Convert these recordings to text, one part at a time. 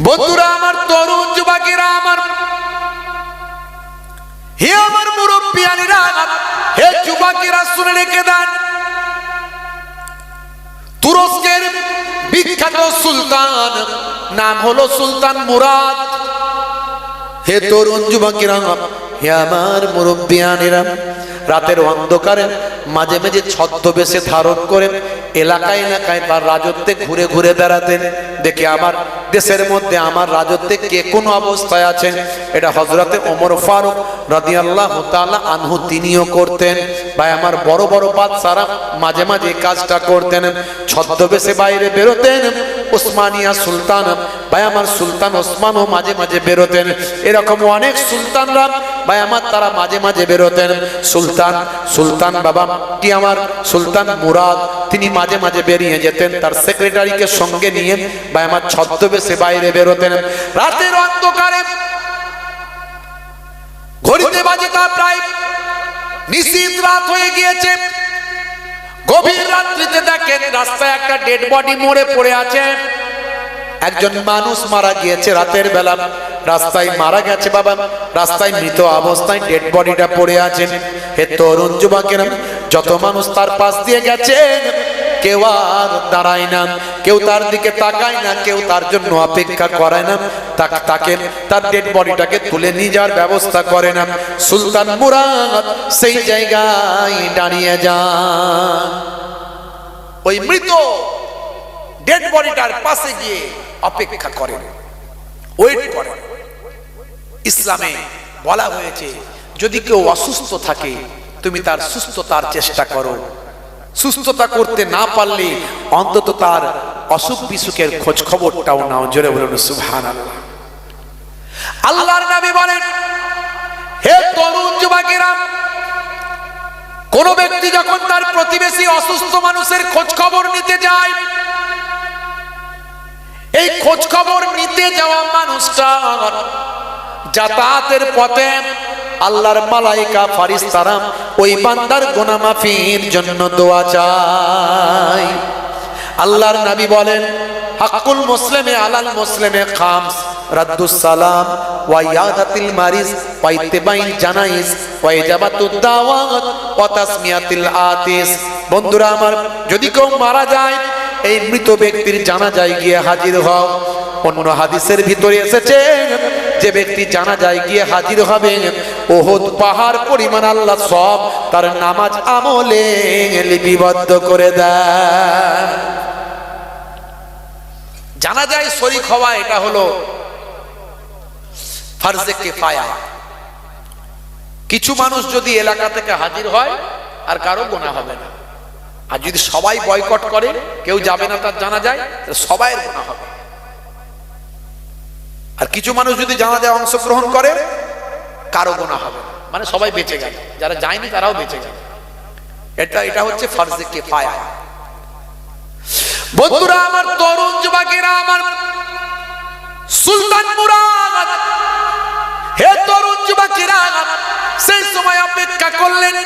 বন্ধুরা আমার, তরুণ যুবকেরা আমার, হে আমার মুরব্বিয়ানেরা, হে যুবকেরা শুনে রেখে দেন, তুরস্কের বিখ্যাত সুলতান নাম হলো সুলতান মুরাদ। হে তরুণ যুবকেরা, হে আমার মুরব্বিয়ানেরা, রাতের অন্ধকারে মাঝে মাঝে ছদ্মবেশে ধারণ করে এলাকায় এলাকায় তার রাজত্বে ঘুরে ঘুরে বেড়াতেন। দেখে আমার দেশের মধ্যে আমার রাজত্বে কে কোন অবস্থায় আছেন, এটা হযরতে ওমর ফারুক রাদিয়াল্লাহু তাআলা আনহু তিনিও করতেন। ভাই আমার, বড় বড় বাদশারা মাঝে মাঝে কাজটা করতেন, ছদ্মবেশে বাইরে বেরোতেন। ওসমানিয়া সুলতান, ভাই আমার সুলতান ওসমানও মাঝে মাঝে বেরোতেন। এরকম অনেক সুলতানরা ভাই আমার তারা মাঝে মাঝে বেরোতেন। সুলতান বাবা কি আমার সুলতান মুরাদ, তিনি মাঝে মাঝে বেরিয়ে যেতেন তার সেক্রেটারিকে সঙ্গে নিয়ে ভাই আমার ছদ্মবেশে বাইরে বেরোতেন। রাতের অন্ধকারে ঘড়িতে বাজে তা প্রায় নিশীথ রাত হয়ে গিয়েছে। গভীর রাত্রিতে দেখেন রাস্তায় একটা ডেড বডি মরে পড়ে আছে। একজন মানুষ মারা গিয়েছে রাতের বেলা, রাস্তায় মারা গেছে বাবা, রাস্তায় মৃত অবস্থায় ডেড বডিটা পড়ে আছে। হে তরুণ যুবকেরা, যত মানুষ তার পাশ দিয়ে গেছে কেউ আর দাঁড়ায় না, কেউ তার দিকে তাকায় না, কেউ তার জন্য অপেক্ষা করে না, তাকে তার ডেড বডিটাকে তুলে নিয়ে যাওয়ার ব্যবস্থা করে না। সুলতান মুরাদ সেই জায়গায় দাঁড়িয়ে যান, ওই মৃত ডেড বডিটার পাশে গিয়ে অপেক্ষা করেন, ওয়েট করেন। ইসলামে বলা হয়েছে যদি কেউ অসুস্থ থাকে তুমি তার সুস্থতার চেষ্টা করো, সুস্থতা করতে না পারলে অন্তত তার অসুখ বিসুখের খোঁজ খবরটাও নাও। জোরে বলুন সুবহানাল্লাহ। আল্লাহর নবী বলেন, হে তরুণ যুবকেরা, কোন ব্যক্তি যখন তার প্রতিবেশী অসুস্থ মানুষের খোঁজ খবর নিতে যায়, এই খোঁজ খবর নিতে যাওয়া মানুষটা যাতায়াতের পথে আল্লাহর মালাইকা ফারিস্তারা ওই বান্দার গুনাহ মাফির জন্য দোয়া চায়। আল্লাহর নবী বলেন, হাক্কুল মুসলিমে আলাল মুসলিমে খামস, রাদ্দুস সালাম ওয়া ইয়াদাতিল মারিজ ওয়া ইত্তিবাইল জানাইজ ওয়া ইজাবাতুদ দাওয়াত ওয়া তাসমিয়াতিল আতিস। বন্ধুরা আমার, যদি কেউ মারা যায় এই মৃত ব্যক্তির জানাজায় গিয়ে হাজির হও। অন্য হাদিসের ভিতরে এসেছে যে ব্যক্তি জানাজায় গিয়ে হাজির হবে উহুদ পাহাড় পরিমাণ আল্লাহ সব তার নামাজ আমলে লিপিবদ্ধ করে দেয়। জানাজায় শরীক হওয়া এটা হলো ফরজে কিফায়া। কিছু মানুষ যদি এলাকা থেকে হাজির হয় আর কারো গুনাহ হবে না, আর যদি সবাই বয়কট করে কেউ যাবে না তার জানাজায়, সবাইয়ের গুনাহ হবে। আর কিছু মানুষ যদি জানাজায় অংশগ্রহণ করে কারো গুনাহ হবে না, মানে সবাই বেঁচে গেল, যারা যায়নি তারাও বেঁচে গেল। এটা হচ্ছে ফরজে কিফায়া। বন্ধুরা আমার, তরুণ যুবকেরা আমার, সুলতান মুরাদ, হে তরুণ যুবকেরা, সেই সময় অপেক্ষা করলেন,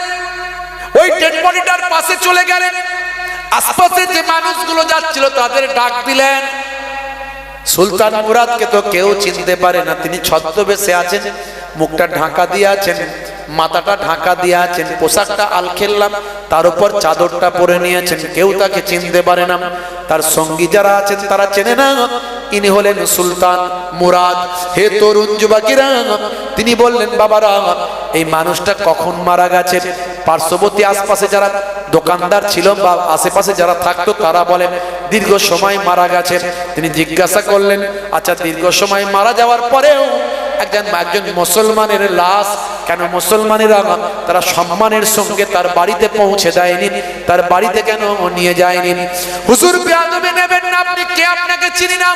ওই ডেড বডিটার পাশে চলে গেলেন। আশপাশে যে মানুষগুলো যাচ্ছিল তাদের ডাক দিলেন। সুলতান মুরাদকে তো কেউ চিনতে পারে না, তিনি ছদ্মবেশে আছেন, মুখটা ঢাকা দিয়ে আছেন, মাথাটা ঢাকা দিয়ে আছেন, পোশাকটা আলখেল্লাম, তার উপর চাদরটা পরে নিয়েছেন, কেউ তাকে চিনতে পারে না। তার সঙ্গী যারা আছেন তারা চেনে না ইনি হলেন সুলতান মুরাদ। হে তরুণ যুবকেরা, তিনি বললেন, বাবারা এই মানুষটা কখন মারা গেছে? পার্শ্ববর্তী আশপাশে যারা দোকানদার ছিল বা আশেপাশে যারা থাকতো তারা বলেন দীর্ঘ সময় মারা গেছে। তিনি জিজ্ঞাসা করলেন, আচ্ছা দীর্ঘ সময় মারা যাওয়ার পরেও একজন মুসলমানের লাশ কেন মুসলমানেরা তারা সম্মানের সঙ্গে তার বাড়িতে পৌঁছে দেয়নি, তার বাড়িতে কেন নিয়ে যায়নি? হুজুর বেয়াদবি নেবেন না, আপনি কে আপনাকে চিনি না,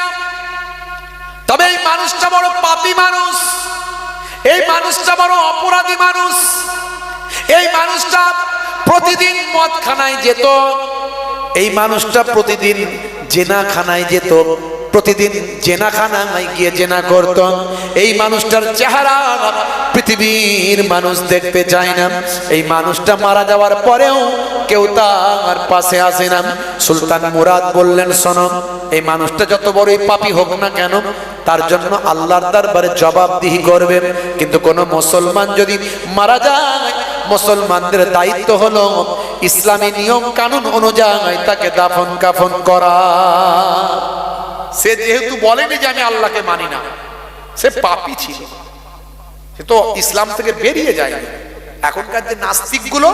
তবে এই মানুষটা বড় পাপী মানুষ, এই মানুষটা বড় অপরাধী মানুষ, এই মানুষটা প্রতিদিন মদখানায় যেত, এই মানুষটা প্রতিদিন জেনাখানায় যেত, প্রতিদিন জেনাখানায় গিয়ে জেনা করত। এই মানুষটার চেহারা পৃথিবীর মানুষ দেখতে চায় না। এই মানুষটা মারা যাওয়ার পরেও কেউ তার পাশে আসে না। সুলতান মুরাদ বললেন, শোনো, এই মানুষটা যত বড়ই পাপী হোক না কেন তার জন্য আল্লাহর দরবারে জবাবদিহি করবে। কিন্তু কোন মুসলমান যদি মারা যায়, মুসলমানদের দায়িত্ব হলো ইসলামী নিয়ম কানুন অনুযায়ী তাকে দাফন কাফন করা। সে যেহেতু বলেনি যে আমি আল্লাহকে মানি না, সে পাপী ছিল, সে তো ইসলাম থেকে বেরিয়ে যায়নি। এখনকার যে নাস্তিক গুলো,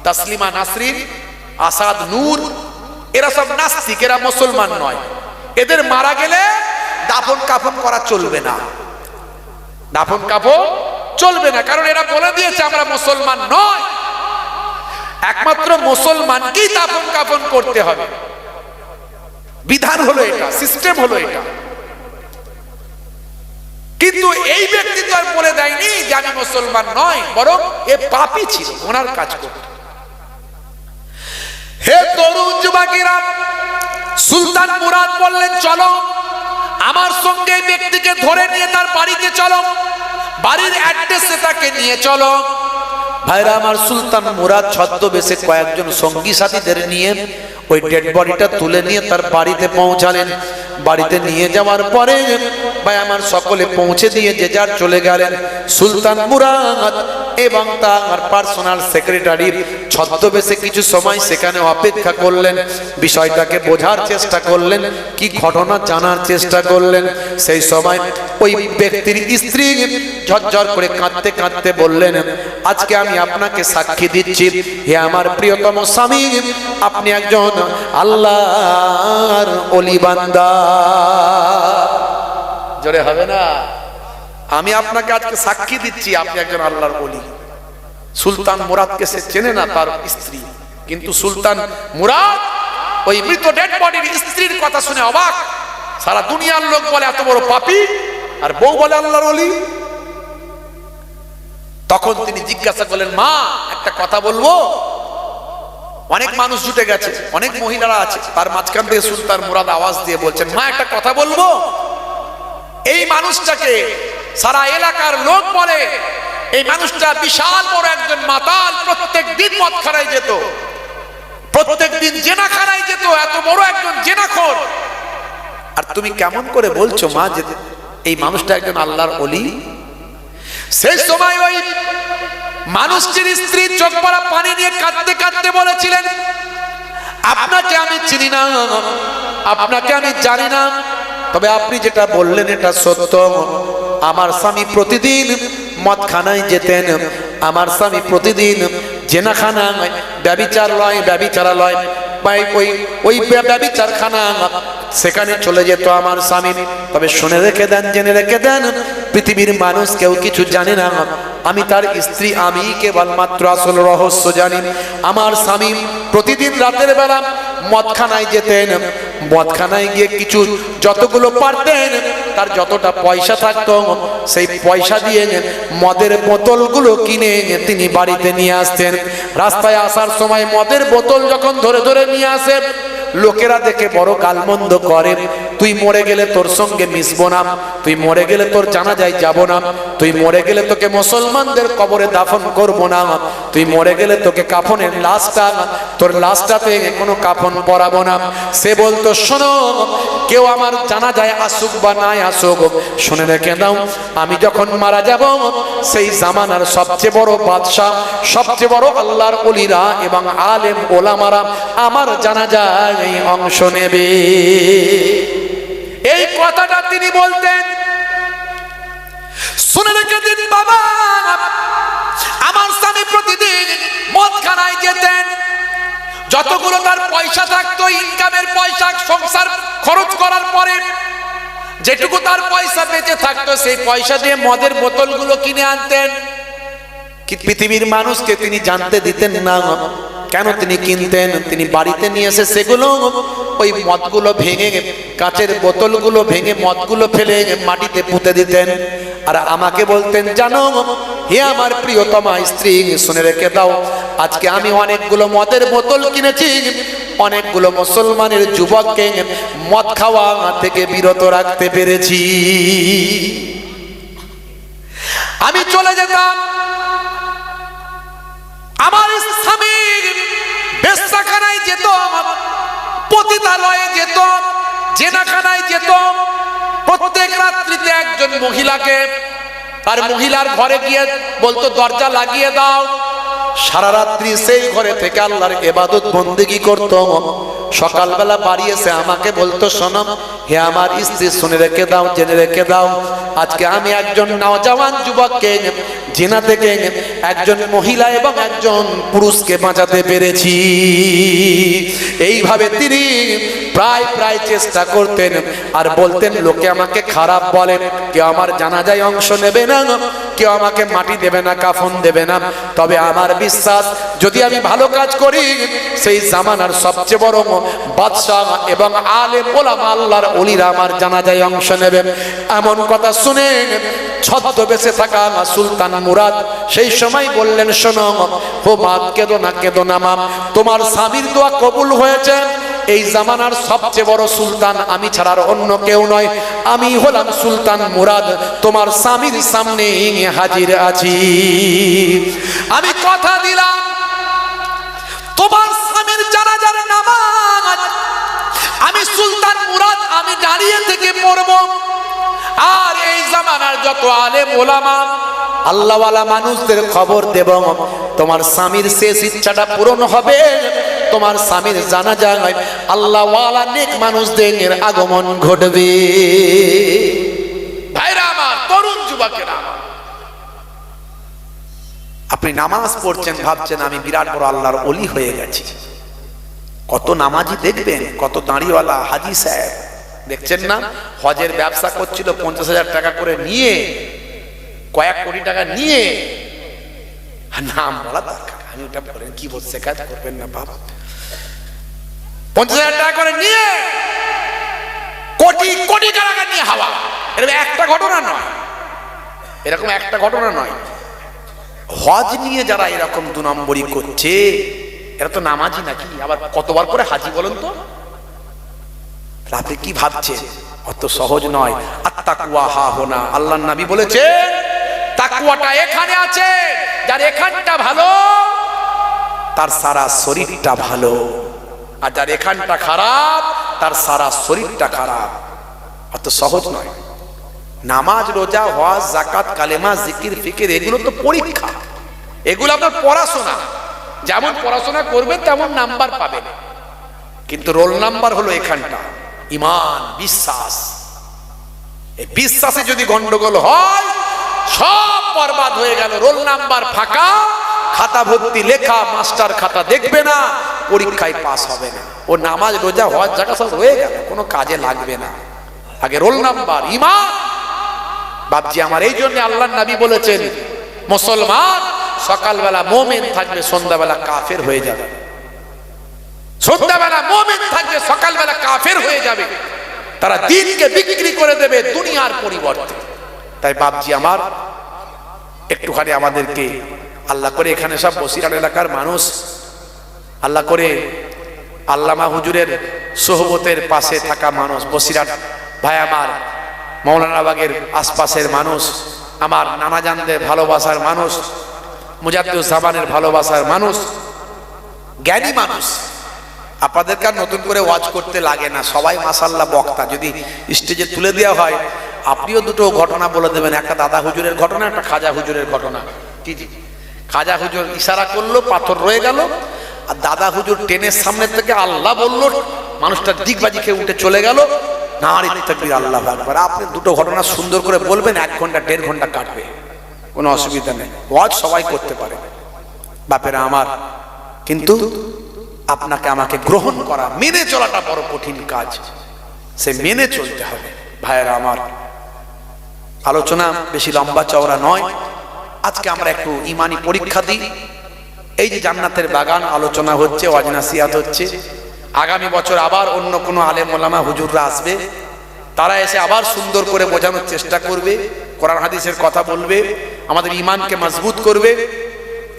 তাসলিমা নাসরিন, আসাদ নূর, এরা সব নাস্তিক, এরা মুসলমান নয়। এদের মারা গেলে দাফন কাফন করা চলবে না, দাফন কাফন চলবে না, কারণ এরা বলে দিয়েছে আমরা মুসলমান নয়, একমাত্র মুসলমানকেই দাফন কাফন করতে হবে। বিধান হলো এটা, সিস্টেম হলো এটা। কিন্তু এই ব্যক্তি তো আর বলে দেয়নি যে আমি মুসলমান নয়, বরং এ পাপী ছিল, ওনার কাজ করত। হে তরুণ যুবকেরা, সুলতান মুরাদ বললেন চলো আমার সঙ্গে এই ব্যক্তিকে ধরে নিয়ে তার বাড়িতে চলো, বাড়ির অ্যাড্রেসে তাকে নিয়ে চলো। ভাইরা আমার, সুলতান মুরাদ ছদ্মবেশে কয়েকজন সঙ্গী সাথীদের নিয়ে ওই ডেড বডিটা তুলে নিয়ে তার বাড়িতে পৌঁছালেন। বাড়িতে নিয়ে যাওয়ার পরে ভাই আমার সকলে পৌঁছে দিয়ে যে যার চলে গেলেন। সুলতান মুরাদ এবং তার পার্সোনাল সেক্রেটারি ছদ্মবেশে কিছু সময় সেখানে অপেক্ষা করলেন, বিষয়টাকে বোঝার চেষ্টা করলেন, কি ঘটনা জানার চেষ্টা করলেন। সেই সময় ওই ব্যক্তির স্ত্রী ঝরঝর করে কাঁদতে কাঁদতে বললেন, আজকে আমি আপনাকে সাক্ষী দিচ্ছি, হে আমার প্রিয়তম স্বামী, আপনি একজন আল্লাহর ওলি বান্দা। জোরে হবে না? আমি আপনাকে আজকে সাক্ষী দিচ্ছি আপনি একজন আল্লাহর ওলি। সুলতান মুরাদকে সে চেনে না, তার স্ত্রী, কিন্তু সুলতান মুরাদ ওই মৃত ডেড বডির স্ত্রীর কথা শুনে অবাক। সারা দুনিয়ার লোক বলে এত বড় পাপী, আর বউ বলে আল্লাহর ওলি। তখন তিনি জিজ্ঞাসা করলেন, মা একটা কথা বলবো? অনেক মানুষ জুটে গেছে, অনেক মহিলারা আছে, তার মাঝখান থেকে সুলতান মুরাদ আওয়াজ দিয়ে বলছেন, মা একটা কথা বলবো? এই মানুষটাকে সারা এলাকার লোক বলে এই মানুষটা বিশাল বড় একজন মাতাল, প্রত্যেক দিন মদ খানায় যেত, প্রত্যেক দিন জেনাখানায় যেত, এত বড় একজন জেনাখোর। আর তুমি কেমন করে বলছো মা যে এই মানুষটা একজন আল্লাহর ওলি? সেই সময় ওই মানুষটির স্ত্রী চোখ ভরা পানি নিয়ে কাঁদতে কাঁদতে বলেছিলেন, আপনাকে আমি চিনি না, আপনাকে আমি জানি না, তবে আপনি যেটা বললেন এটা সত্য। আমার স্বামী প্রতিদিন মদখানায় যেতেন, আমার স্বামী প্রতিদিন জেনাখানায় ব্যভিচারালয় ওই ব্যভিচারখানা সেখানে চলে যেত আমার স্বামী। তবে শুনে রেখে দেন, জেনে রেখে দেন, পৃথিবীর মানুষ কেউ কিছু জানে না, আমি তার স্ত্রী, আমি কেবলমাত্র আসল রহস্য জানি। আমার স্বামী প্রতিদিন রাতের বেলা মদখানায় যেতেন, মদখানায় গিয়ে কিছু যতগুলো পারতেন, তার যতটা পয়সা থাকতো সেই পয়সা দিয়ে মদের বোতলগুলো কিনে তিনি বাড়িতে নিয়ে আসতেন। রাস্তায় আসার সময় মদের বোতল যখন ধরে ধরে নিয়ে আসে, লোকেরা দেখে বড় গালমন্দ করে, তুই মরে গেলে তোর সঙ্গে মিশবো না, তুই মরে গেলে তোর জানাজায় যাব না, তুই মরে গেলে তোকে মুসলমানদের কবরে দাফন করব না, তুই মরে গেলে তোকে কাফনের লাশটা, তোর লাশটাতে কোনো কাফন পরাবো না। সে বলতো, শোনো, কেউ আমার জানাজায় আসুক বা নাই আসুক, শুনে রেখে দাও, আমি যখন মারা যাব সেই জামানার সবচেয়ে বড় বাদশাহ, সবচেয়ে বড় আল্লাহর ওলিরা এবং আলেম ওলামারা আমার জানাজায় অংশ নেবে। এই কথাটা তিনি বলতেন। শুনে রেখে দিন বাবা, আমার স্বামী প্রতিদিন মদখানায় যেতেন, যতগুলো তার পয়সা থাকতো, ইনকামের পয়সা, সংসার খরচ করার পরে যেটুকু তার পয়সা বেঁচে থাকতো, সেই পয়সা দিয়ে মদের বোতলগুলো কিনে আনতেন। পৃথিবীর মানুষকে তিনি জানতে দিতেন না কেন তিনি কিনতেন। তিনি বাড়িতে নিয়ে এসে সেগুলো, ওই মদগুলো ভেঙে, কাচের বোতলগুলো ভেঙে মদগুলো ফেলে মাটিতে পুঁতে দিতেন। আর আমাকে বলতেন, জানো হে আমার প্রিয়তমা স্ত্রী, শুনে রেখে দাও, আজকে আমি অনেকগুলো মদের বোতল কিনেছি, অনেকগুলো মুসলমানের যুবককে মদ খাওয়া থেকে বিরত রাখতে পেরেছি। আমি চলে যেতাম, আমার স্বামী বেশ্যাখানায় যেত, পতিতালয়ে যেত, জেনাখানায় যেত, প্রত্যেক রাত একজন মহিলাকে, আর মহিলার ঘরে গিয়ে বলতো দরজা লাগিয়ে দাও। সারা রাত্রি সেই ঘরে থেকে আল্লাহর ইবাদত বন্দেগী করতো। সকালবেলা বাড়ি এসে আমাকে বলতো, শোনো হে আমার স্ত্রী, শুনে রেখে দাও, জেনে রেখে দাও, আজকে আমি একজন নওজওয়ান যুবককে জিনা থেকে একজন মহিলা এবং একজন পুরুষকে বাঁচাতে পেরেছি। এইভাবে তিনি প্রায় প্রায় চেষ্টা করতেন আর বলতেন, লোকে আমাকে খারাপ বলেন, কেউ আমার জানাজায় অংশ নেবে না, কেউ আমাকে মাটি দেবে না, কাফন দেবে না, তবে আমার বিশ্বাস যদি আমি ভালো কাজ করি সেই জামানার সবচেয়ে বড় বাদশাহ এবং আলেম ওলামা আল্লাহর ওলিরা আমার জানাজায় অংশ নেবেন। এমন কথা শুনে ছদ্মবেশে থাকা সুলতান মুরাদ সেই সময় বললেন, শোনো হো মা, কেঁদো না, কেঁদো না মা, তোমার স্বামীর দোয়া কবুল হয়েছে। এই জামানার সবচেয়ে বড় সুলতান আমি ছাড়ার অন্য কেউ নয়, আমি হলাম সুলতান মুরাদ, তোমার স্বামীর সামনে হাজির আছি। আমি কথা দিলাম তোমার স্বামীর জানাজার নামাজ আমি সুলতান মুরাদ আমি দাঁড়িয়ে থেকে পড়ব। আর এই জামানার যত আলেম ওলামা আল্লাহওয়ালা মানুষদের খবর দেব, তোমার স্বামীর শেষ ইচ্ছাটা পূরণ হবে, তোমার স্বামীর জানাজায় আল্লাহওয়ালা নেক মানুষদের আগমন ঘটবে। ভাইরা আমার, তরুণ যুবকেরা, আপনি নামাজ পড়ছেন, ভাবছেন আমি বিরাট বড় আল্লাহর ওলি হয়ে গেছি। কত নামাজি দেখবেন, কত দাঁড়িওয়ালা হাজি সাহেব দেখছেন না, হজের ব্যবসা করছিল, 50,000 টাকা করে নিয়ে, কয়েক কোটি টাকা নিয়ে, নাম বলা দরকার, আমি ওটা বলেন কি বলছে, কাজ করবেন না বাবা, 50,000 টাকা করে নিয়ে কোটি কোটি টাকা নিয়ে হাওয়া। এরকম একটা ঘটনা নয়, এরকম একটা ঘটনা নয়। হজ নিয়ে যারা এরকম 2 নম্বরই করছে, এরা তো নামাজি নাকি, আবার কতবার করে হাজি বলেন তো? আপনি কি ভাবছেন অত সহজ নয়। আত্তাকওয়া হা হোনা, আল্লাহর নবী বলেছে তাকওয়াটা এখানে আছে, যার এখানটা ভালো তার সারা শরীরটা ভালো, আর যার এখানটা খারাপ তার সারা শরীরটা খারাপ। অত সহজ নয়। নামাজ, রোজা, হজ, যাকাত, কালেমা, জিকির, ফিকির এগুলো তো পরীক্ষা, এগুলো আপনার পড়াশোনা, যেমন পড়াশোনা করবেন তেমন নাম্বার পাবেন, কিন্তু রোল নাম্বার হলো এখানটা ঈমান, বিশ্বাস। এই বিশ্বাসে যদি গন্ডগোল হয় সব বরবাদ হয়ে গেল। রোল নাম্বার ফাঁকা, খাতা ভর্তি লেখা, মাস্টার খাতা দেখবে না, পরীক্ষায় পাস হবে না। ও নামাজ, রোজা, হজ, যাকাত সব হয়ে গেল, কোনো কাজে লাগবে না। আগে রোল নাম্বার ঈমান। বাপজি আমার, এই জন্য আল্লাহর নবী বলেছেন মুসলমান সকালবেলা মুমিন থাকবে, সন্ধ্যাবেলা কাফের হয়ে যাবে। সন্ধ্যাবেলা মুমিন থাকবে, সকালবেলা কাফের হয়ে যাবে। তারা দিনকে বিক্রি করে দেবে দুনিয়ার পরিবর্তে। তাই বাপজি আমার, একটুখানি আমাদেরকে আল্লাহ করে, এখানে সব বসিরহাট এলাকার মানুষ, আল্লাহ করে আল্লামা হুজুরের সোহবতের পাশে থাকা মানুষ, বসিরহাট ভাই আমার, মৌলানা বাগের আশপাশের মানুষ, আমার নানাজানদের ভালোবাসার মানুষ, মুজাদ্দুজ্জামানের ভালোবাসার মানুষ, জ্ঞানী মানুষ, আপনাদেরকে নতুন করে ওয়াজ করতে লাগে না, সবাই মাশাআল্লাহ বক্তা। যদি স্টেজে তুলে দেওয়া হয় আপনিও দুটো ঘটনা বলে দেবেন, একটা দাদা হুজুরের ঘটনা, একটা খাজা হুজুরের ঘটনা। জি জি, খাজা হুজুর ইশারা করলো, পাথর রয়ে গেল, আর দাদা হুজুর ট্রেনের সামনে থেকে আল্লাহ বললো, মানুষটা দিগবাজি খেয়ে উঠে চলে গেল। নারী তাকবীর, আল্লাহু আকবার। আপনি দুটো ঘটনা সুন্দর করে বলবেন, 1 ঘন্টা 1.5 ঘন্টা কাটবে, কোনো অসুবিধা নেই। ওয়াজ সবাই করতে পারে বাপেরা আমার, কিন্তু আপনাকে আমাকে গ্রহণ করা, মেনে চলাটা বড় কঠিন কাজ, সে মেনে চলতে হবে। ভাইয়েরা আমার, আলোচনা বেশি লম্বা চওড়া নয়, আজকে আমরা একটু ইমানি পরীক্ষা দিই। এই যে জান্নাতের বাগান আলোচনা হচ্ছে, ওয়াজ নাসিহাত হচ্ছে, আগামী বছর আবার অন্য কোনো আলেম ওলামা হুজুররা আসবে, তারা এসে আবার সুন্দর করে বোঝানোর চেষ্টা করবে, কোরআন হাদিসের কথা বলবে, আমাদের ইমানকে মজবুত করবে।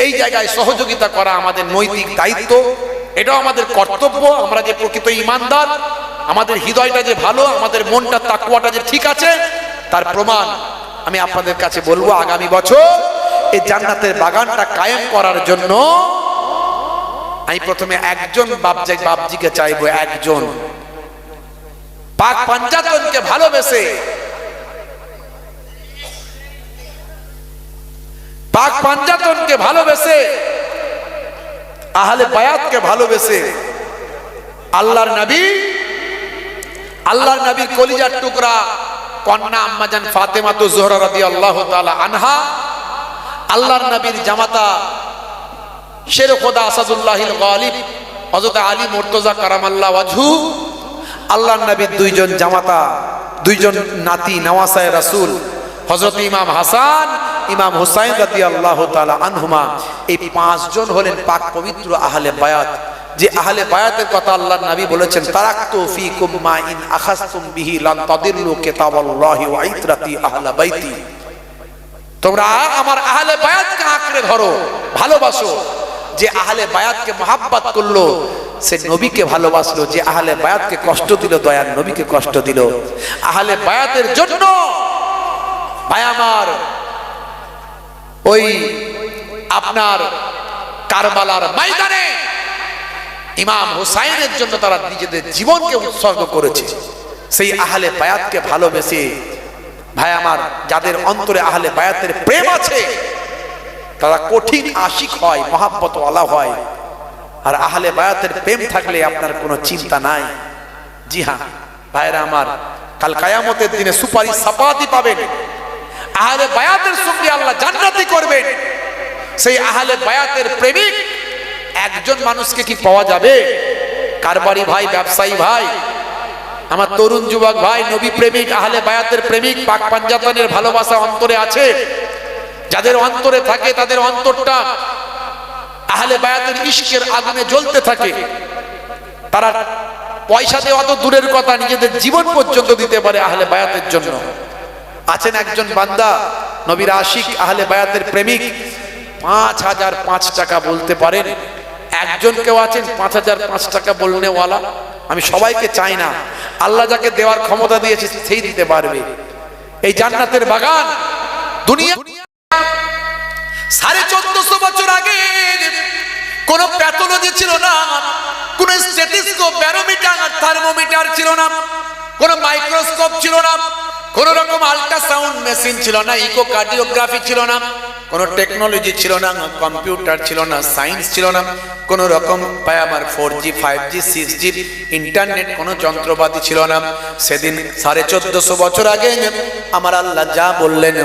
এই জায়গায় সহযোগিতা করা আমাদের নৈতিক দায়িত্ব, এটাও আমাদের কর্তব্য। আমরা যে প্রকৃত ইমানদার, আমাদের হৃদয়টা যে ভালো, আমাদের মনটা তাকওয়াটা যে ঠিক আছে, তার প্রমাণ আমি আপনাদের কাছে বলবো। আগামী বছর এই জান্নাতের বাগানটা কায়েম করার জন্য আমি প্রথমে একজন বাপজিকে চাইবো, একজন, পাক পাঞ্জাতনকে ভালোবেসে পাক পাঞ্জাতনকে ভালোবেসে, আহলে বায়াতকে ভালোবেসে আল্লাহর নবীর কলিজার টুকরা কন্যা আম্মাজান ফাতেমা জোহরা রাদিয়াল্লাহু তাআলা আনহা, আল্লাহর নবীর জামাতা শের খোদা আসাদুল্লাহিল গালিব হযরত আলী মুর্তজা কারামাল্লাহু ওয়াজহু, আল্লাহর নবীর দুইজন জামাতা, দুইজন নাতি নওয়াসায়ে রাসূল হযরত ইমাম হাসান, ইমাম হুসাইন রাদিয়াল্লাহু তাআলা আনহুমা, এই পাঁচজন হলেন পাক পবিত্র আহলে বায়াত। যে আহলে বায়াতের কথা আল্লাহর নবী বলেছেন, তারাকতু ফীকুম মা ইন আখাযতুম বিহি লান তাদিল্লু কিতাবাল্লাহি ওয়া ইতরাতি আহলে বাইতি। তোমরা আমার আহলে বায়াতকে আঁকড়ে ধরো, ভালোবাসো। যে আহলে বায়াতকে মহাব্বত করলো সে নবীকে ভালোবাসলো, যে আহলে বায়াতকে কষ্ট দিল দয়ার নবীকে কষ্ট দিল। আহলে বায়াতের জন্য ভাই আমার ওই আপনার কারবালার ময়দানে ইমাম হুসাইনের জন্য তারা নিজেদের জীবনকে উৎসর্গ করেছে। সেই আহলে বায়াতকে ভালোবেসে ভাই আমার যাদের অন্তরে আহলে বায়াতের প্রেম আছে তারা কঠিন আশিক হয়, মহাব্বত ওয়ালা হয়। আর আহলে বায়াতের প্রেম থাকলে আপনার কোনো চিন্তা নাই। জি হ্যাঁ ভাইরা আমার, কাল কিয়ামতের দিনে সুপারিশ সাফাতি পাবেন, আহলে বায়াতের সঙ্গে আল্লাহ জান্নাতি করবেন। সেই আহলে বায়াতের প্রেমিক একজন মানুষকে কি পাওয়া যাবে? কারবারি ভাই, ব্যবসায়ী ভাই, আমার তরুণ যুবক ভাই, নবী প্রেমিক, আহলে বায়াতের প্রেমিক, পাক পাঞ্জাতনের ভালোবাসা অন্তরে আছে। যাদের অন্তরে থাকে তাদের অন্তরটা আহলে বায়াতের ইশকের আগুনে জ্বলতে থাকে। তারা পয়সা দেওয়া তো দূরের কথা, নিজেদের জীবন পর্যন্ত দিতে পারে আহলে বায়াতের জন্য। আছেন একজন বান্দা নবীর আশিক, আহলে বায়াতের প্রেমিক, 5005 টাকা বলতে পারেন। একজন কেউ আছেন 5005 টাকা বলনে ওয়ালা? আমি সবাইকে চাই না, আল্লাহ যাকে দেওয়ার ক্ষমতা দিয়েছে সেই দিতে পারবে। এই জান্নাতের বাগান দুনিয়া 1450 বছর আগে কোন প্যাথোলজি ছিল না, কোন স্টেথোস্কোপ, ব্যারোমিটার, থার্মোমিটার ছিল না, কোন মাইক্রোস্কোপ ছিল না, কোন রকম আল্ট্রাসাউন্ড মেশিন ছিল না, ইকোকার্ডিওগ্রাফি ছিল না, কোন টেকনোলজি ছিল না, কম্পিউটার ছিল না, সায়েন্স ছিল না, কোন রকম আমার 4G 5G 6G ইন্টারনেট কোন যন্ত্রপাতি ছিল না। সেদিন 1450 বছর আগে আমার আল্লাহ যা বললেন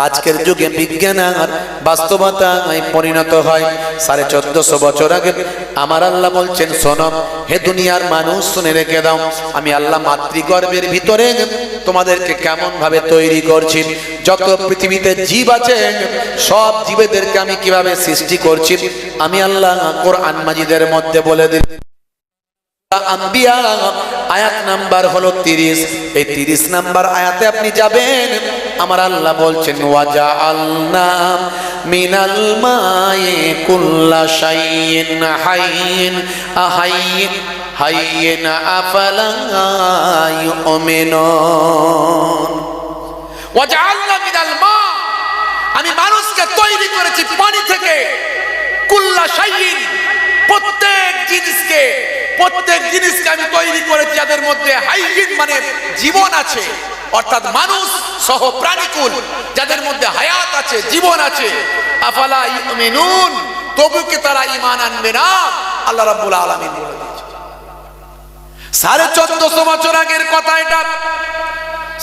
আজকের যুগে বিজ্ঞান আর বাস্তবতায় পরিণত হয়। 1450 বছর আগে আমার আল্লাহ বলছেন, শোনো হে দুনিয়ার মানুষ, শুনে রেখে দাও, আমি আল্লাহ মাতৃগর্ভের ভিতরে তোমাদেরকে কেমন ভাবে তৈরি করছি, যত পৃথিবীতে জীব আছে সব জীবেদেরকে আমি কিভাবে সৃষ্টি করছি আমি আল্লাহ কোরআন মাজিদের মধ্যে বলে দিই। আম্বিয়া আয়াত নাম্বার হলো 30। এই 30 নাম্বার আয়াতে আপনি যাবেন, আমার আল্লাহ বলছেন, ওয়াজআলনা মিনাল মাই কুল্লা শাইইন হাইয়িন হাইয়িন আফালা ইউমিনুন। ওয়াজআলনা মিনাল মা, আমি মানুষকে তৈরি করেছি পানি থেকে। কুল্লা শাইইন, প্রত্যেক জিনিসকে আমি তৈরি করেছি যাদের মধ্যে হাইয়িন মানে জীবন আছে, অর্থাৎ মানুষ সহ প্রাণীকুল যাদের মধ্যে হায়াত আছে, জীবন আছে। আফালা ইউমিনুন, তবু কি তারা ঈমান আনবে না? আল্লাহ রাব্বুল আলামিন বলে দিয়েছেন। 1450 বছর আগের কথা এটা।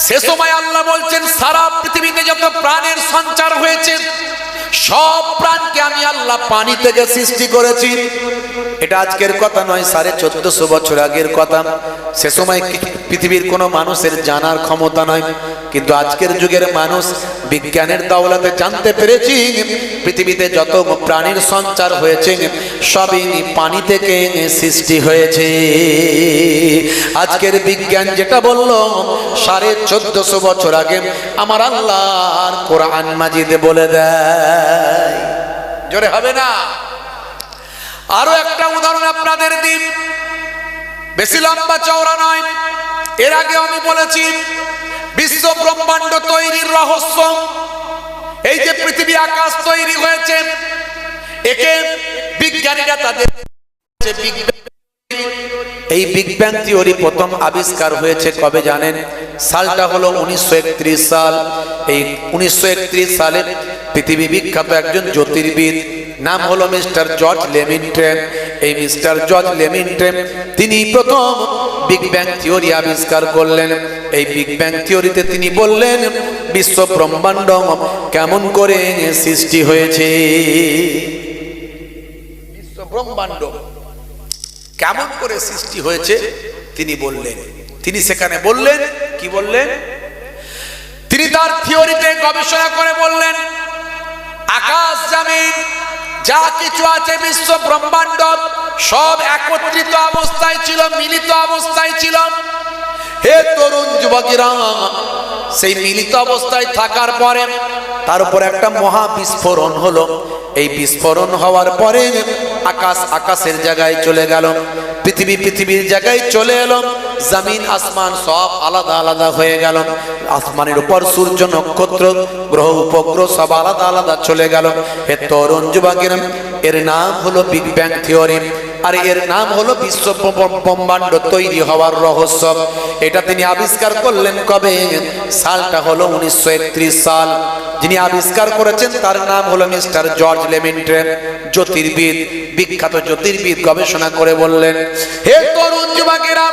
সে সময় আল্লাহ বলছেন, সারা পৃথিবীতে যত প্রাণের সঞ্চার হয়েছে সব প্রাণকে আমি আল্লাহ পানি থেকে সৃষ্টি করেছি। এটা আজকের কথা নয়, 1450 বছর আগের কথা। সে সময় পৃথিবীর কোনো মানুষের জানার ক্ষমতা নয়, কিন্তু আজকের যুগের মানুষ বিজ্ঞানের দৌলতে জানতে পেরেছি পৃথিবীতে যত প্রাণীর সঞ্চার হয়েছে সবই পানি থেকে সৃষ্টি হয়েছে। আজকের বিজ্ঞান যেটা বলল 1450 বছর আগে আমার আল্লাহর কোরআন মাজিদে বলে দেয়। জোরে হবে না? আরো একটা উদাহরণ আপনাদের দিন, বেশি লম্বা চওড়া নয়। এর আগে আমি বলেছি বিশ্ব ব্রহ্মাণ্ড তৈরির রহস্য, এই যে পৃথিবী আকাশ তৈরি হয়েছে, একে বিজ্ঞানীরা তাদের এই বিগ ব্যাং থিওরি প্রথম আবিষ্কার হয়েছে কবে জানেন? সালটা হলো 1931 সাল। এই 1931 সালে পৃথিবী বিখ্যাত একজন জ্যোতির্বিদ, নাম হলো মিস্টার জর্জ লেমিন্টন। এই মিস্টার জর্জ লেমিন্টন তিনি প্রথম বিগ ব্যাং থিওরি আবিষ্কার করলেন। এই বিগ ব্যাং থিওরিতে তিনি বললেন বিশ্ব ব্রহ্মাণ্ড কেমন করে সৃষ্টি হয়েছে, বিশ্ব ব্রহ্মাণ্ড কেমন করে সৃষ্টি হয়েছে তিনি বললেন। তিনি সেখানে বললেন, কি বললেন? তিনি তার থিওরিতে গবেষণা করে বললেন আকাশ জমিন যা কিছু আছে বিশ্ব ব্রহ্মাণ্ড সব একত্রিত অবস্থায় ছিল, মিলিত অবস্থায় ছিল। হে তরুণ যুবকেরা, সেই মিলিত অবস্থায় থাকার পরে তার উপর একটা মহা বিস্ফোরণ হলো। এই বিস্ফোরণ হওয়ার পরে আকাশ আকাশের জায়গায় চলে গেল, পৃথিবী পৃথিবীর জায়গায় চলে এলো, জমিন আসমান সব আলাদা আলাদা হয়ে গেল। আসমানের উপর সূর্য নক্ষত্র গ্রহ উপগ্রহ সব আলাদা আলাদা চলে গেল। হে তরুণ যুবকেরা, এর নাম হলো বিগ ব্যাং থিওরি, আর এর নাম হলো বিশ্ব ব্রহ্মাণ্ড তৈরি হওয়ার রহস্য। এটা তিনি আবিষ্কার করলেন কবে? সালটা হলো 1931 সাল। যিনি আবিষ্কার করেছেন তার নাম হলো মিস্টার জর্জ লেমিন্টন, জ্যোতির্বিদ, বিখ্যাত জ্যোতির্বিদ। গবেষণা করে বললেন, হে তরুণ যুবকেরা,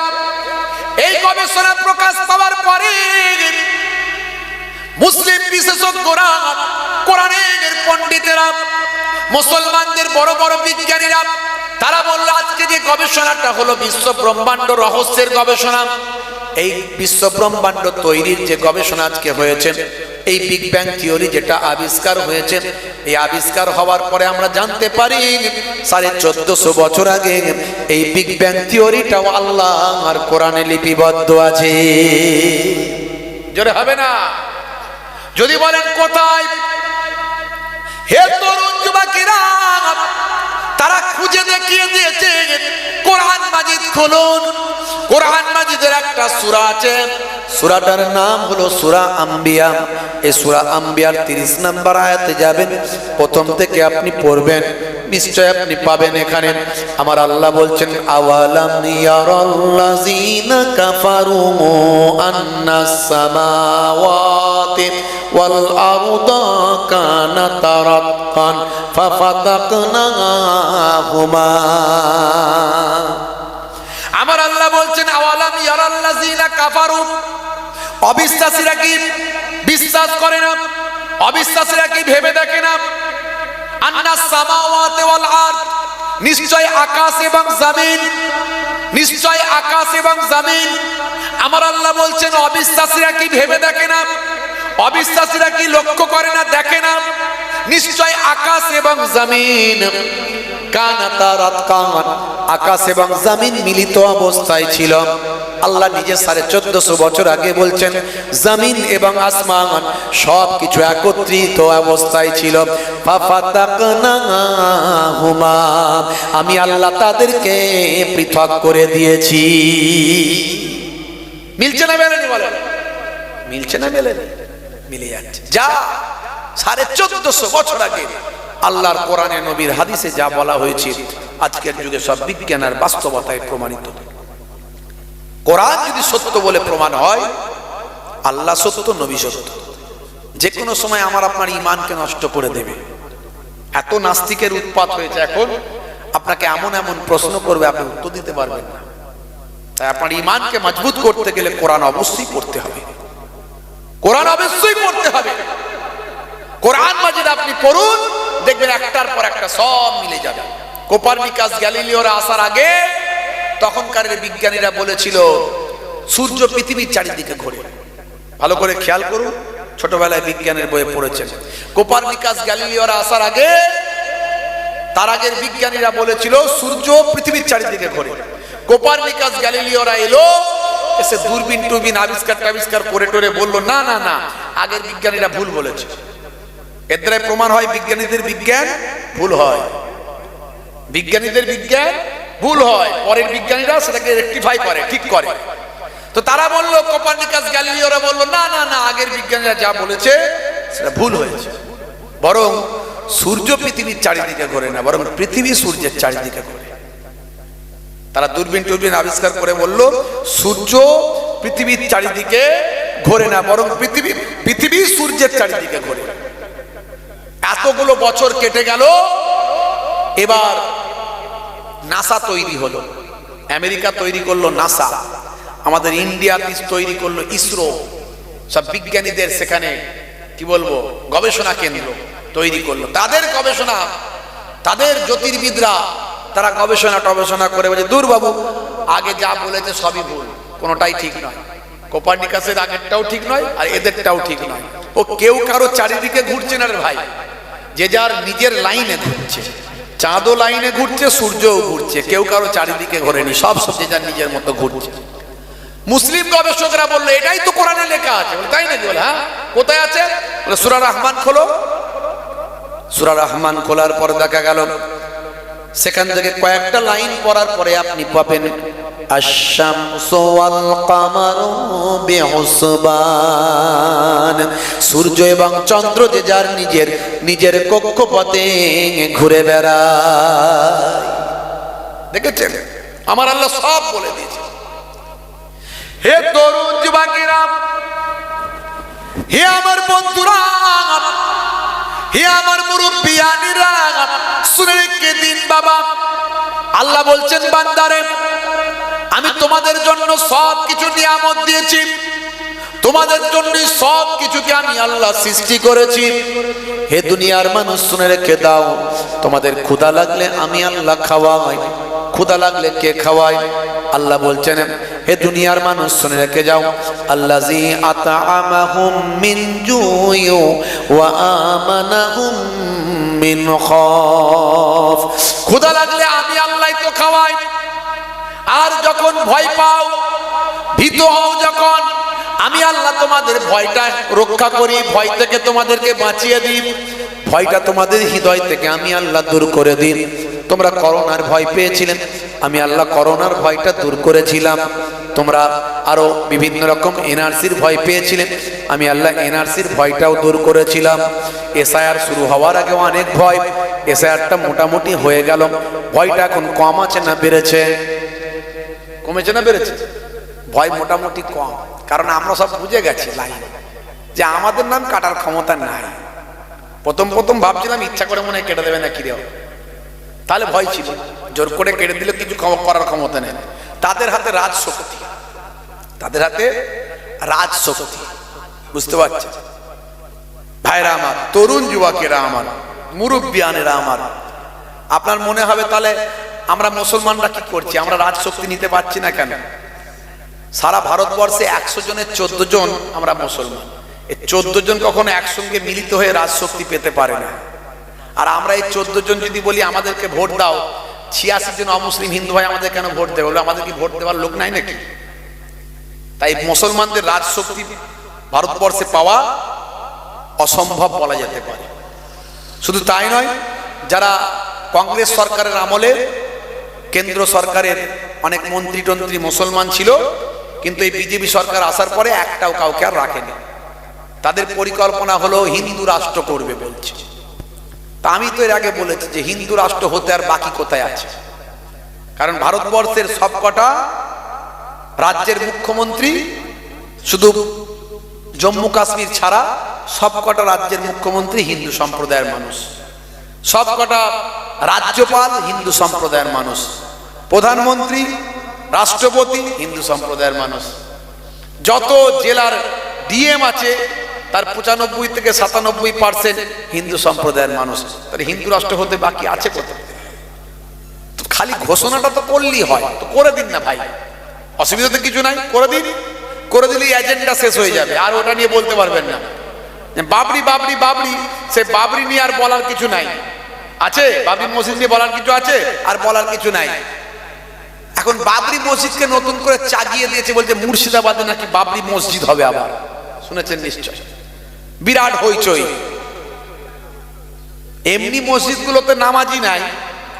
এই গবেষণা প্রকাশ পাওয়ার পরে মুসলিম বিশেষজ্ঞরা, কোরআনের পণ্ডিতেরা, মুসলমানদের বড় বড় বিজ্ঞানীরা তারা বলল আজকে যে গবেষণাটা হলো বিশ্ব ব্রহ্মাণ্ড রহস্যের গবেষণা, এই বিশ্ব ব্রহ্মাণ্ড তৈরির যে গবেষণা আজকে হয়েছে, এই বিগ ব্যাং থিওরি যেটা আবিষ্কার হয়েছে, এই আবিষ্কার হওয়ার পরে আমরা জানতে পারি 1450 বছর আগে এই বিগ ব্যাং থিওরিটাও আল্লাহর কোরআনে লিপিবদ্ধ আছে। জোরে হবে না? যদি বলেন কোথায়? হে তরুণ যুবকেরা, তারা খুঁজে দেখিয়ে দিয়েছে, কোরআন মাজিদ খুলুন। কোরআন মাজিদের একটা সূরা আছে, সূরাটার নাম হলো সূরা আম্বিয়া। এই সূরা আম্বিয়ার 30 নম্বর আয়াতে যাবেন, প্রথম থেকে আপনি পড়বেন, নিশ্চয় আপনি পাবেন। এখানে আমার আল্লাহ বলছেন, আওয়ালাম ইয়ারাল্লাযীনা কাফারু আন্নাস সামাওয়াতি ওয়াল আরদা কানাতা রাতকান ফাফাতাকনাহুমা। আমার আল্লাহ বলছেন, আওয়ালাম ইয়ারাল্লাযীনা কাফারু, অবিশ্বাসীরা কি বিশ্বাস করে না? অবিশ্বাসীরা কি ভেবে দেখে না? আন্নাস সামাওয়াতি ওয়াল আরদ, নিশ্চয় আকাশ এবং জমিন, নিশ্চয় আকাশ এবং জমিন। আমার আল্লাহ বলছেন অবিশ্বাসীরা কি ভেবে দেখে না? অবিশ্বাসীরা কি লক্ষ্য করে না, দেখে না? নিশ্চয় আকাশ এবং জমিন কানাতা রাতকান, আকাশ এবং জমিন মিলিত অবস্থায় ছিল। আল্লাহ নিজে 1450 বছর আগে বলছেন জমিন এবং আসমান সব কিছু একত্রিত অবস্থায় ছিল। ফাফাতাকনাহুমা, আমি আল্লাহ তাদেরকে পৃথক করে দিয়েছি। মিলছে না মেলেনি? বলেন মিলছে না মেলেনি? মিলে যাচ্ছে। যা 1450 বছর আগে আল্লাহর কোরআনে নবীর হাদিসে যা বলা হয়েছে আজকের যুগে সব বিজ্ঞান আর বাস্তবতায় প্রমাণিত। কোরআন যদি সত্য বলে প্রমাণ হয়, আল্লাহ সত্য, নবী সত্য, যে কোনো সময় আমার আপনার ঈমানকে নষ্ট করে দেবে। এত নাস্তিকের উৎপাত হয়েছে এখন, আপনাকে এমন এমন প্রশ্ন করবে আপনি উত্তর দিতে পারবেন না। তাই আপনার ঈমানকে মজবুত করতে গেলে কোরআন অবশ্যই পড়তে হবে, কোরআন অবশ্যই পড়তে হবে। কোরআন মাজিদ আপনি পড়ুন, দেখবেন একটার পর একটা সব মিলে যাবে। কোপারনিকাস গ্যালিলিওরা আসার আগে তখনকার বিজ্ঞানীরা বলেছিল সূর্য পৃথিবীর চারিদিকে ঘোরে। ভালো করে খেয়াল করুন, ছোটবেলায় বিজ্ঞানের বইয়ে পড়েছেন। কোপারনিকাস গ্যালিলিওরা আসার আগে, তার আগের বিজ্ঞানীরা বলেছিল সূর্য পৃথিবীর চারিদিকে ঘোরে। কোপারনিকাস গ্যালিলিওরা এলো, এসে দূরবীন টুরবিন আবিষ্কার করে টোরে বললো না না না, আগের বিজ্ঞানীরা ভুল বলেছে। এর দ্বারা প্রমাণ হয় বিজ্ঞানীদের বিজ্ঞান ভুল হয়, বিজ্ঞানীদের বিজ্ঞান ভুল হয়, পরের বিজ্ঞানীরা সেটাকে রেকটিফাই করে, ঠিক করে। তো তারা বললো, কোপারনিকাস গ্যালিলিওরা বললো না না না, আগের বিজ্ঞানীরা যা বলেছে সেটা ভুল হয়েছে। বরং সূর্য পৃথিবীর চারিদিকে ঘোরে না, বরং পৃথিবী সূর্যের চারিদিকে ঘোরে। তারা দূরবীন টুরবিন আবিষ্কার করে বলল সূর্য পৃথিবীর চারিদিকে ঘোরে না, বরং পৃথিবী সূর্যের চারিদিকে ঘোরে। এতগুলো বছর কেটে গেল, এবার নাসা তৈরি হলো, আমেরিকা তৈরি করলো নাসা, আমাদের ইন্ডিয়া তৈরি করলো ইসরো, সব বিজ্ঞানীদের সেখানে কি বলবো গবেষণা কেন্দ্র তৈরি করলো। তাদের গবেষণা, তাদের জ্যোতির্বিদরা তারা গবেষণা করে বলে দূর বাবু, আগে যা বলেছে সবই ভুল, কোনোটাই ঠিক নয়। কোপার্নিকাসের আগেরটাও ঠিক নয় আর এদেরটাও ঠিক নয়। ও কেউ কারো চারিদিকে ঘুরছে না রে ভাই, যে যার নিজের লাইনে ঘুরছে। চাঁদও লাইনে ঘুরছে, সূর্যও ঘুরছে, কেউ কারো চারিদিকে ঘোরেনি, সব যে যার নিজের মতো ঘুরছে। মুসলিম গবেষকরা বললো এটাই তো কোরআনে লেখা আছে। তাই নাকি? বলে হ্যাঁ, কোথায় আছে? বলে সূরা রহমান খোলো। সূরা রহমান খোলার পর দেখা গেল সেখান থেকে কয়েকটা লাইন পড়ার পরে আপনি পাবেন আশ-শামসু ওয়াল কামারু বিহুসবান, সূর্য এবং চন্দ্র যে যার নিজের কক্ষপথে ঘুরে বেড়ায়। দেখেছেন? আমার আল্লাহ সব বলে দিয়েছে। হে তরুণ যুবকেরা, হে আমার বন্ধুরা, হে আমার মুরব্বিয়ানিরা, শুনে রেখে দিন বাবা। আল্লাহ বলছেন বান্দারে, আমি তোমাদের জন্য সব কিছু নিয়ামত দিয়েছি, তোমাদের জন্য সব কিছুকে আমি আল্লাহ সৃষ্টি করেছি। হে দুনিয়ার মানুষ শুনে রেখে দাও, তোমাদের ক্ষুধা লাগলে আমি আল্লাহ খাওয়াই, ক্ষুধা লাগলে কে খাওয়ায়? আল্লাহ বলছেন হে দুনিয়ার মানুষ শুনে রেখে যাও, আল্লাযী আত'আমাহুম মিন জু'ইন ওয়া আমানাহুম মিন খাউফ। ক্ষুধা লাগলে আমি আল্লাহই তো খাওয়াই, আর যখন ভয় পাও, ভীত হও যখন, আমি আল্লাহ তোমাদের ভয়টা রক্ষা করি, ভয় থেকে তোমাদেরকে বাঁচিয়ে দিই, ভয়টা তোমাদের হৃদয় থেকে আমি আল্লাহ দূর করে দিই। তোমরা করোনার ভয় পেয়েছিলেন, আমি আল্লাহ করোনার ভয়টা দূর করেছিলাম। তোমরা আরো বিভিন্ন রকম এনআরসির ভয় পেয়েছিলেন, আমি আল্লাহ এনআরসির ভয়টাও দূর করেছিলাম। এসআইআর শুরু হওয়ার আগে অনেক ভয়, এসআইআরটা মোটামুটি হয়ে গেল, ভয়টা এখন কম আছে না বেড়েছে? কমেছে না বেড়েছে? ভয় মোটামুটি কম, কারণ আমরা সব বুঝে গেছি লাইন যে আমাদের নাম কাটার ক্ষমতা নাই। প্রথম ভাবছিলাম ইচ্ছা করে মনে হয় কেটে দেবে না, কি দেব, তাহলে ভয় ছিল, জোর করে কেটে দিলে কিছু করার ক্ষমতা নেই। তাদের হাতে রাজশক্তি, তাদের হাতে রাজশক্তি, বুঝতে পারছে ভাইরা আমার, তরুণ যুবকেরা আমার, মুরব্বিয়ানেরা আমার। আপনার মনে হবে তাহলে আমরা মুসলমানরা কি করছি, আমরা রাজশক্তি নিতে পারছি না কেন? সারা ভারতবর্ষে 100 জনের 14 জন আমরা মুসলমান, এই 14 জন কখনো একসঙ্গে মিলিত হয়ে রাজশক্তি পেতে পারে না। আর আমরা এই 14 জন যদি বলি আমাদেরকে ভোট দাও, 86 জন অমুসলিম হিন্দু ভাই আমাদের কেন ভোট দেবে? বলে আমাদের কি ভোট দেওয়ার লোক নাই নাকি? তাই মুসলমানদের রাজশক্তি ভারতবর্ষে পাওয়া অসম্ভব বলা যেতে পারে। শুধু তাই নয়, যারা কংগ্রেস সরকারের আমলে কেন্দ্র সরকারের অনেক মন্ত্রী টন্ত্রী মুসলমান ছিল, কিন্তু এই বিজেপি সরকার আসার পরে একটাও কাউকে আর রাখেনি। তাদের পরিকল্পনা হলো হিন্দু রাষ্ট্র করবে বলছে। তা আমি তো এর আগে বলেছি যে হিন্দু রাষ্ট্র হতে আর বাকি কোথায় আছে? কারণ ভারতবর্ষের সবকটা রাজ্যের মুখ্যমন্ত্রী, শুধু জম্মু কাশ্মীর ছাড়া সবকটা রাজ্যের মুখ্যমন্ত্রী হিন্দু সম্প্রদায়ের মানুষ, সবকটা রাজ্যপাল হিন্দু সম্প্রদায়ের মানুষ, প্রধানমন্ত্রী, রাষ্ট্রপতি হিন্দু সম্প্রদায়ের মানুষ, যত জেলার ডিএম আছে তার 95 থেকে 97% হিন্দু সম্প্রদায়ের মানুষ। তাহলে হিন্দু রাষ্ট্র হতে বাকি আছে কোথায়? খালি ঘোষণাটা তো করলেই হয়, তো করে দিন না ভাই, অসুবিধা তো কিছু নাই, করে দিন। করে দিলেই এজেন্ডা শেষ হয়ে যাবে, আর ওটা নিয়ে বলতে পারবেন না বাবরি বাবরি বাবরি। সে বাবরি নিয়ে আর বলার কিছু নাই, আছে বাবরি মসজিদ নিয়ে বলার কিছু আছে, আর বলার কিছু নাই। এখন বাবরি মসজিদকে নতুন করে চাগিয়ে দিয়েছে, বলছে মুর্শিদাবাদে নাকি বাবরি মসজিদ হবে আবার, শুনেছেন নিশ্চয়, বিরাট হইচই। এমনি মসজিদগুলোতে নামাজি নাই,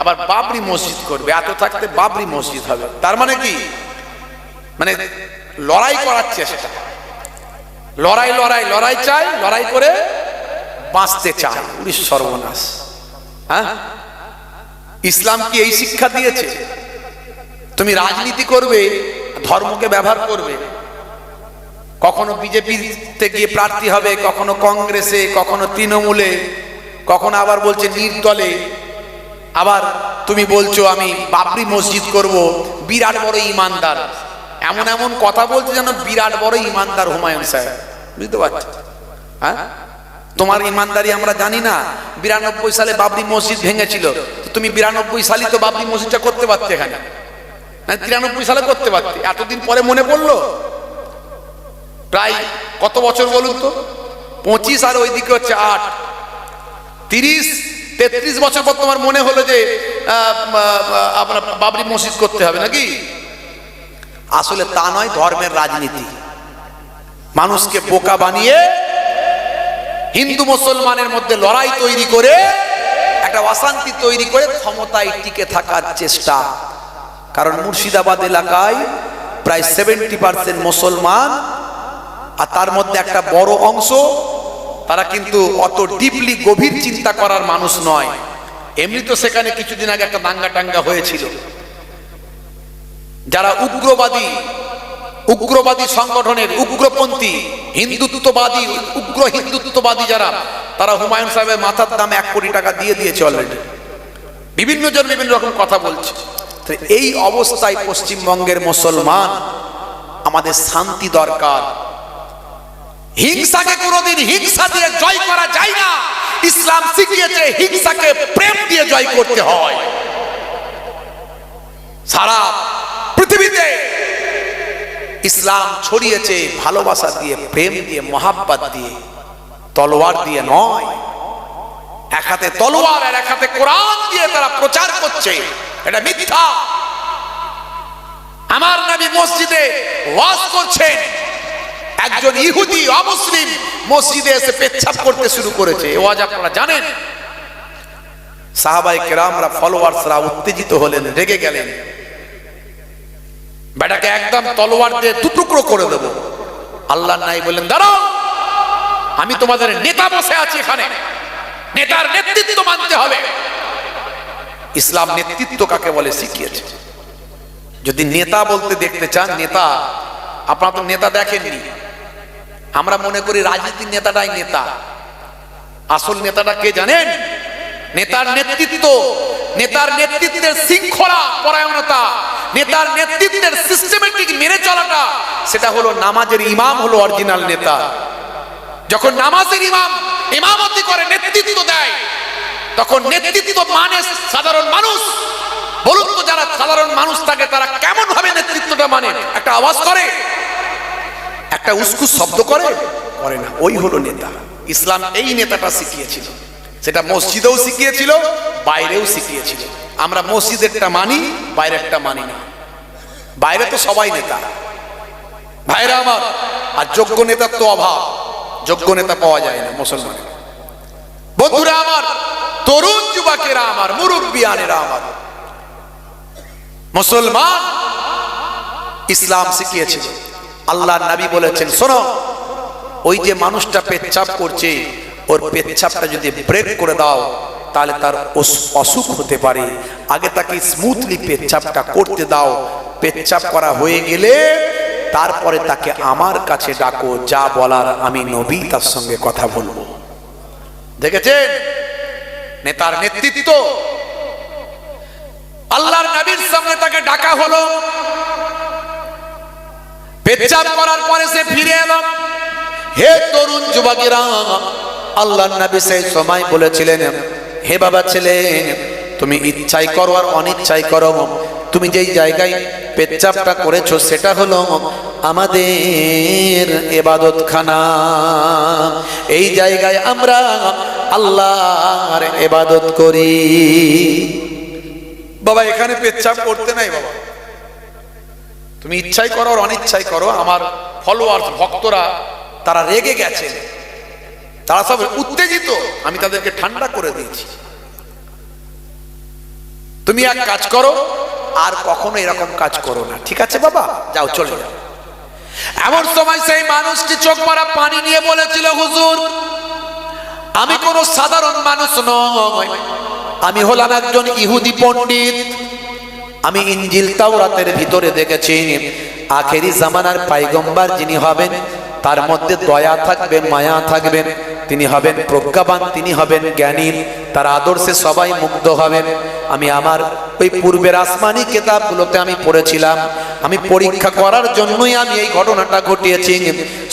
আবার বাবরি মসজিদ করবে, এত থাকতে বাবরি মসজিদ হবে। তার মানে কি? মানে লড়াই করার চেষ্টা, লড়াই লড়াই লড়াই চাই, লড়াই করে বাঁচতে চায়। উড়িষ্যা সর্বনাশ। হ্যাঁ, ইসলাম কি এই শিক্ষা দিয়েছে? তুমি রাজনীতি করবে, ধর্মকে ব্যবহার করবে, কখনো বিজেপিতে গিয়ে প্রার্থী হবে, কখনো কংগ্রেসে, কখনো তৃণমূলে, কখনো আবার বলছে নির্দলে, আবার তুমি বলছো আমি বাবরি মসজিদ করব, বিরাট বড় ইমানদার, এমন এমন কথা বলছে যেন বিরাট বড় ইমানদার হুমায়ুন সাহেব, বুঝতে পারছো? হ্যাঁ, তোমার ইমানদারি আমরা জানি না। 92 সালে বাবরি মসজিদ ভেঙেছিল, তুমি 92 সালে তো বাবরি মসজিদটা করতে পারতে, এখানে 93 সালে করতে পারতে, এতদিন পরে মনে পড়লো? প্রায় কত বছর বলুন তো? 25 আর ওইদিকে হচ্ছে 8, 30-33 বছর পর তোমার মনে হলো যে আপনার বাবরি মসজিদ করতে হবে নাকি? আসলে তা নয়, ধর্মের রাজনীতি, মানুষকে বোকা বানিয়ে হিন্দু মুসলমানের মধ্যে লড়াই তৈরি করে, একটা অশান্তি তৈরি করে ক্ষমতায় টিকে থাকার চেষ্টা। কারণ মুর্শিদাবাদ এলাকায় প্রায় 70% মুসলমান, আর তার মধ্যে একটা বড় অংশ তারা কিন্তু অত ডিপলি গভীর চিন্তা করার মানুষ নয়। এমনি তো সেখানে কিছুদিন আগে একটা দাঙ্গা টাঙ্গা হয়েছিল, যারা উগ্রবাদী সংগঠনের উগ্রপন্থী হিন্দুত্ববাদী, উগ্র হিন্দুত্ববাদী যারা, তারা হুমায়ুন সাহেবের মাথার দাম 1 কোটি টাকা দিয়ে দিয়েছে অলরেডি। বিভিন্ন জন বিভিন্ন রকম কথা বলছে। এই অবস্থায় পশ্চিমবঙ্গের মুসলমান, আমাদের শান্তি দরকার। হিংসাকে কোনোদিন হিংসা দিয়ে জয় করা যায় না। ইসলাম শিখিয়েছে হিংসাকে প্রেম দিয়ে জয় করতে হয়। সারা পৃথিবীতে ইসলাম ছড়িয়েছে ভালোবাসা দিয়ে, প্রেম দিয়ে, মহাব্বত দিয়ে, তলোয়ার দিয়ে নয়। এক হাতে তলোয়ার আর এক হাতে কোরআন দিয়ে তারা প্রচার করছে, এটা মিথ্যা। আমার নবী মসজিদে ওয়াজ করছেন, একজন ইহুদি অমুসলিম মসজিদে এসে পেচ্ছাপ করতে শুরু করেছে। এই ওয়াজ আপনারা জানেন। সাহাবায়ে কেরামরা, ফলোয়ার্সরা উত্তেজিত হলেন, রেগে গেলেন, বেটাকে একদম তলোয়ার দিয়ে দুটুকরো করে দেব। আল্লাহর নাই বললেন, দাঁড়াও, আমি তোমাদের নেতা বসে আছি এখানে, নেতার নেতৃত্ব মানতে হবে। ইসলাম নেতৃত্ব কাকে বলে শিখিয়েছে। যদি নেতা বলতে দেখতে চান, নেতা, আপনারা তো নেতা দেখেননি। আমরা মনে করি রাজনীতির নেতাটাই নেতা। আসল নেতাটা কে জানেন? নেতার নেতৃত্ব, নেতার নেতৃত্বের শৃঙ্খলা পরায়ণতা, নেতার নেতৃত্বের সিস্টেমেটিক মেনে চলাটা, সেটা হলো নামাজের ইমাম হলো অরিজিনাল নেতা। যখন নামাজের ইমাম ইমামতি করে, নেতৃত্ব দেয়, তখন নেতৃত্ব মানে সাধারণ মানুষ। বলুন তো, যারা সাধারণ মানুষ থাকে তারা কেমন ভাবে নেতৃত্বটা মানে? একটা আওয়াজ করে, একটা উস্কুস শব্দ করে, করে না। ওই হলো নেতা। ইসলাম এই নেতাটা শিখিয়েছিল, সেটা মসজিদেও শিখিয়েছিল, বাইরেও শিখিয়েছিল। আমরা মসজিদেরটা মানি, বাইরেরটা মানি না। বাইরে তো সবাই নেতা, ভাইরা আমার। আর যোগ্য নেতার তো অভাব, যোগ্য নেতা পাওয়া যায় না মুসলমানের। বন্ধুরা আমার, তরুণ যুবকেরা আমার, মুরব্বিয়ানেরা আমার, মুসলমান ইসলাম শিখিয়েছে। আল্লাহর নবী বলেছেন, শোনো, ওই যে মানুষটা পেচ্ছাপ করছে, ওর পেচ্ছাপটা যদি ব্রেক করে দাও তাহলে তার অসুখ হতে পারে। আগে তাকে স্মুথলি পেচ্ছাপটা করতে দাও। পেচ্ছাপ করা হয়ে গেলে তারপরে তাকে আমার কাছে ডাকো, যা বলার আমি নবী তার সঙ্গে কথা বলবো। দেখেছেন নেতার নেতৃত্ব। আল্লাহর নবীর সঙ্গে তাকে ডাকা হলো। পেচ্ছাপ করার পরে সে ফিরে এলো। হে তরুণ যুবকেরা, আল্লাহর নবী সেই সময় বলেছিলেন, হে বাবা ছেলে, তুমি ইচ্ছাই করো আর অনিচ্ছাই করো, তুমি যেই জায়গায় পেচ্ছাপটা করেছো সেটা হলো আমাদের ইবাদতখানা। এই জায়গায় আমরা আল্লাহর ইবাদত করি। বাবা, এখানে পেচ্ছাপ করতে নাই বাবা, তুমি ইচ্ছাই করো আর অনিচ্ছাই করো। আমার ফলোয়ার্স, ভক্তরা, তারা রেগে গেছে, তারা সব উত্তেজিত, আমি তাদেরকে ঠান্ডা করে দিয়েছি। তুমি এক কাজ করো, আর কখনো এরকম কাজ করো না, ঠিক আছে বাবা? যাও, চলে যাও। এমন সময় সেই মানুষটি চোখ মারা পানি নিয়ে বলেছিল, হুজুর, আমি কোনো সাধারণ মানুষ নয়, আমি হলাম একজন ইহুদি পণ্ডিত। আমি ইনজিল তাওরাতের ভিতরে দেখেছি আখেরি জামানার পয়গম্বর যিনি হবেন তার মধ্যে দয়া থাকবে, মায়া থাকবে, তিনি হবেন প্রজ্ঞাবান, তিনি হবেন জ্ঞানী, তার আদর্শে সবাই মুগ্ধ হবেন। আমি আমার ওই পূর্বের আসমানি কিতাবগুলোতে আমি পড়েছিলাম, আমি পরীক্ষা করার জন্যই আমি এই ঘটনাটা ঘটিয়েছি।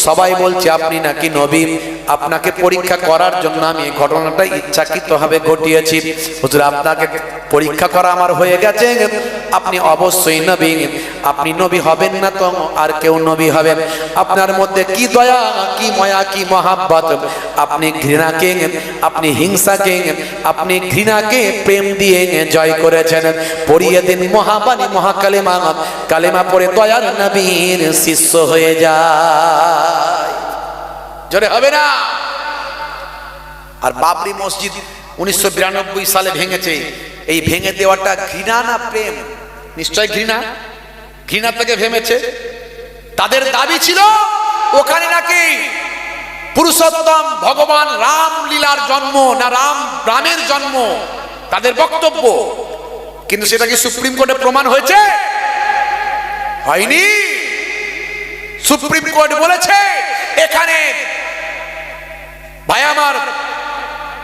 সবাই বলছে আপনি নাকি নবী, আপনাকে পরীক্ষা করার জন্য আমি এই ঘটনাটা ইচ্ছাকৃতভাবে ঘটিয়েছি। হুজুর আপনাকে পরীক্ষা করা আমার হয়ে গেছে, আপনি অবশ্যই নবী। আপনি নবী হবেন না তো আর কেউ নবী হবেন? আপনার মধ্যে কি দয়া, কি মায়া, কি মহাব্বত! আপনি ঘৃণাকে, আপনি হিংসাকে, আপনি ঘৃণাকে প্রেম দিয়ে জয় করেছেন। পড়িয়ে দিন মহাবাণী মহাকালেমা, কালেমা পড়ে দয়ার নবীর শিষ্য হয়ে যায়। জোরে হবে না? আর বাবরি মসজিদ 1992 সালে ভেঙেছে। এই ভেঙে দেওয়াটা ঘৃণা না প্রেম? নিশ্চয় ঘৃণা। ঘৃণা থেকে ভেঙেছে। তাদের দাবি ছিল ওখানে নাকি পুরুষোত্তম ভগবান রাম লীলার জন্ম, না রামের জন্ম, তাদের বক্তব্য। কিন্তু সেটা কি সুপ্রিম কোর্টে প্রমাণ হয়েছে? হয়নি। সুপ্রিম কোর্ট বলেছে এখানে ভাই আমার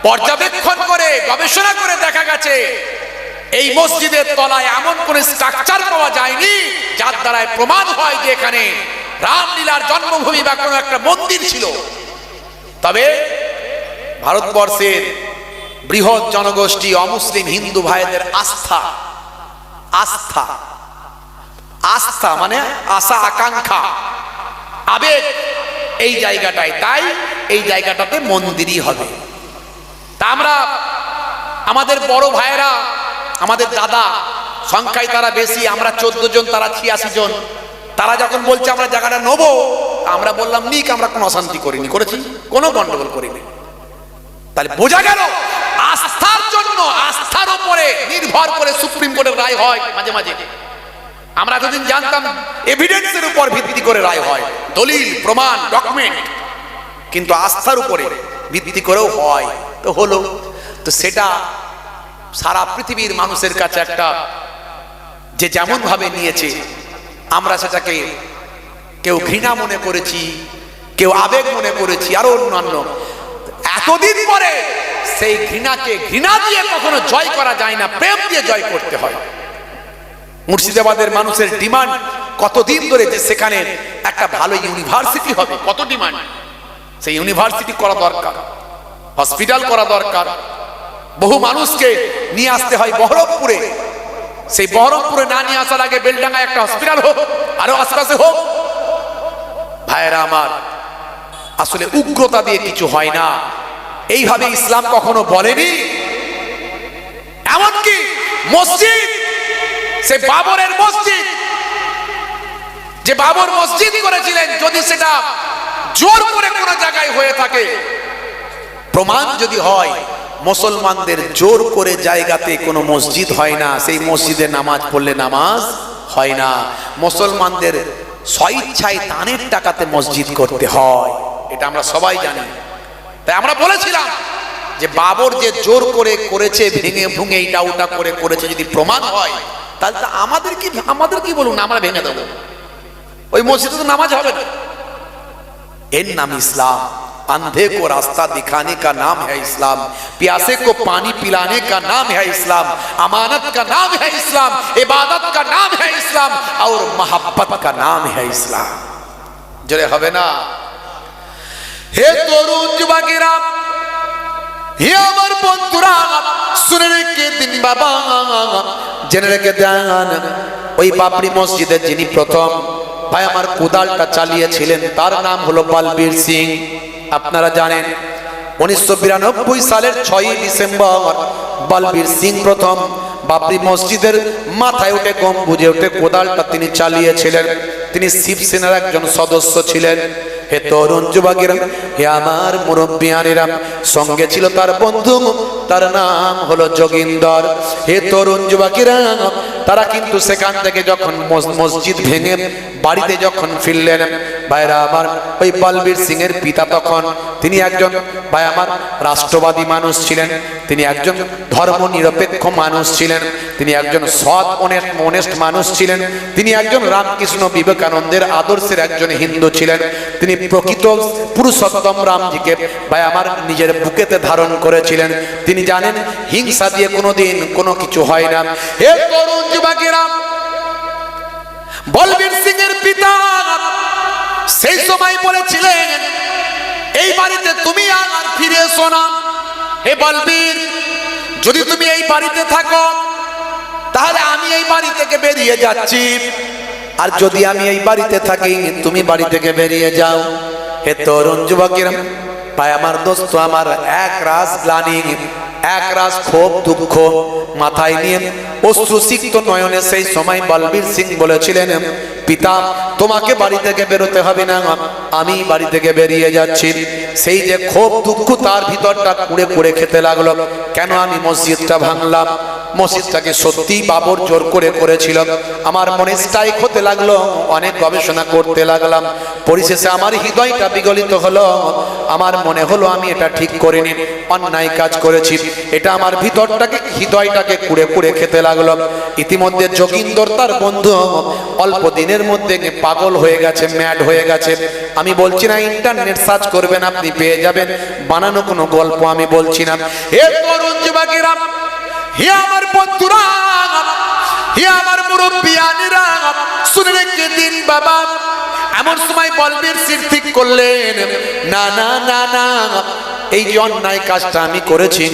পর্যবেক্ষণ করে গবেষণা করে দেখা গেছে এই মসজিদের তলায় এমন কোন স্ট্রাকচার পাওয়া যায়নি যার দ্বারা প্রমাণ হয় যে এখানে রামলীলার জন্মভূমি বা কোনো একটা মন্দির ছিল। তবে ভারতবর্ষের বৃহৎ জনগোষ্ঠী অমুসলিম হিন্দু ভাইদের আস্থা, আস্থা, আস্থা মানে আশা, আকাঙ্ক্ষা, আবেগ এই জায়গাটায়, তাই এই জায়গাটাতে মন্দিরই হবে। তা আমরা আমাদের বড় ভাইয়েরা, আমাদের দাদা, সংখ্যায় তারা বেশি, আমরা 14 জন, তারা 86 জন, তারা যখন বলছে আমরা জায়গাটা নেবো, আমরা বললাম নিক, আমরা কোনো অশান্তি করিনি, করেছি কোনো গন্ডগোল করিনি। তাহলে বোঝা গেল আস্থার জন্য, আস্থার উপরে নির্ভর করে সুপ্রিম কোর্টের রায় হয় মাঝে মাঝে। আমরা এতদিন জানতাম এভিডেন্সের উপর ভিত্তি করে রায় হয়, দলিল প্রমাণ ডকুমেন্ট, কিন্তু আস্থার উপরে ভিত্তি করেও হয়। তো হলো, তো সেটা সারা পৃথিবীর মানুষের কাছে একটা যে যেমন ভাবে নিয়েছে, আমরা সেটাকে কেউ ঘৃণা মনে করেছি, কেউ আবেগ মনে করেছি, আরো অন্যান্য। এতদিন পরে সেই ঘৃণাকে ঘৃণা দিয়ে কখনো জয় করা যায় না, প্রেম দিয়ে জয় করতে হয়। মুর্শিদাবাদের মানুষের ডিমান্ড কতদিন ধরে যে সেখানে একটা ভালো ইউনিভার্সিটি হবে, কত ডিমান্ড। সেই ইউনিভার্সিটি করা দরকার, হসপিটাল করা দরকার। বহু মানুষকে নিয়ে আসতে হয় বহরমপুরে, সেই বহরমপুরে না নিয়ে আসার আগে বেলডাঙ্গায় একটা হসপিটাল হোক, আরো আশপাশে হোক। ভাইয়েরা আমার, আসলে উগ্রতা দিয়ে কিছু হয় না, এইভাবে ইসলাম কখনো বলেনি। এমনকি মসজিদ, সে বাবরের মসজিদ, যে বাবর মসজিদ করেছিলেন, যদি সেটা জোর করে কোনো জায়গায় হয়ে থাকে, প্রমাণ যদি হয় মুসলমানদের জোর করে জায়গাতে কোনো মসজিদ হয় না, সেই মসজিদে নামাজ পড়লে নামাজ হয় না। মুসলমানদের স্বইচ্ছায় দানের টাকাতে মসজিদ করতে হয়, এটা আমরা সবাই জানি। তাই আমরা বলেছিলাম যে বাবর যে জোর করে করেছে, ভেঙে ভুঙে এটা ওটা করে করেছে, যদি প্রমাণ হয় তাহলে আমাদের কি বলুন, আমরা ভেঙে দেবো, ওই মসজিদে তো নামাজ হবে না। এর নাম ইসলাম। अंधे को रास्ता दिखाने का नाम है इस्लाम, प्यासे को पानी पिलाने का नाम है इस्लाम, अमानत का नाम है इस्लाम, इबादत का नाम है इस्लाम, और मोहब्बत का नाम है इस्लाम। जरे हवे ना? हे तरुण যুবকেরা, হে আমার বন্ধুরা, শুনে রেখে দিন বাবা, জেনে রেখে দেন, ওই বাবরি মসজিদে যিনি প্রথম ভাই আমার কোদালটা চালিয়েছিলেন তার নাম হলো বলবীর সিং। আপনারা জানেন 1992 সালের 6 ডিসেম্বর বলবীর সিং প্রথম বাবরি মসজিদের মাথায় উঠে গম্বুজে উঠে কোদালটা তিনি চালিয়েছিলেন। তিনি শিবসেনার একজন সদস্য ছিলেন। হে তরুণ যুবকেরা, হে আমার মুরব্বিয়ানেরা, সঙ্গে ছিল তার বন্ধু, তার নাম হলো যোগিন্দর। হে তরুণ যুবকেরা, তারা কিন্তু সেখান থেকে যখন মসজিদ ভেঙে বাড়িতে যখন ফিরলেন, ভাইরা আমার, ওই বলবীর সিং এর পিতা তখন তিনি একজন ভাই আমার রাষ্ট্রবাদী মানুষ ছিলেন, তিনি একজন ধর্ম নিরপেক্ষ মানুষ ছিলেন, তিনি একজন সৎ অনেস্ট মানুষ ছিলেন, তিনি একজন রামকৃষ্ণ বিবেকানন্দের আদর্শের একজন হিন্দু ছিলেন। তিনি প্রকৃত পুরুষোত্তম রামজিকে ভাই আমার নিজের বুকেতে ধারণ করেছিলেন। তিনি জানেন হিংসা দিয়ে কোনোদিন কোনো কিছু হয় না। হে তরুণ যুবকেরা, বলবীর সিং এর পিতা সেই সময় বলেছিলেন, এই বাড়িতে তুমি আর ফিরে এসো না। হে বলবীর, যদি তুমি এই বাড়িতে থাকো তাহলে আমি এই বাড়ি থেকে বেরিয়ে যাচ্ছি, আর যদি আমি এই বাড়িতে থাকি তুমি বাড়ি থেকে বেরিয়ে যাও। হে তরুণ যুবকেরা, ভাই আমার দোস্ত আমার, এক রাস গ্লানি, এক রাস ক্ষোভ দুঃখ মাথায় নিয়ে অশ্রুসিক্ত নয়নে সেই সময় বলবীর সিং বলেছিলেন, পিতা তোমাকে বাড়ি থেকে বেরোতে হবে না, আমি বাড়ি থেকে বেরিয়ে যাচ্ছি। সেই যে ক্ষোভ দুঃখ তার ভিতরটা কুড়ে কুড়ে খেতে লাগলো, কেন আমি মসজিদটা ভাঙলাম, মসজিদটাকে সত্যি বাবর জোর করে করেছিল। আমার মনে স্ট্রাইক হতে লাগলো, অনেক গবেষণা করতে লাগলাম, পরিশেষে আমার হৃদয়টা বিগলিত হলো, আমার মনে হলো আমি এটা ঠিক করিনি, অন্যায় কাজ করেছি। এটা আমার ভিতরটাকে হৃদয়টাকে কুড়ে কুড়ে খেতে লাগলো। ইতিমধ্যে যোগীন্দর তার বন্ধু অল্প দিনের মধ্যে পাগল হয়ে গেছে, ম্যাড হয়ে গেছে। আমি বলছি না, ইন্টারনেট সার্চ করবেন আপনি পেয়ে যাবেন, বানানো কোনো গল্প আমি বলছি না। হে তরুণ যুবকেরা, হে আমার বন্ধুরা, হে আমার মুরব্বিয়ানেরা, শুনে রেখে দিন বাবা। এমন সময় বলবীর সিং ঠিক করলেন, না না না না, এই যে অন্যায় কাজটা আমি করেছি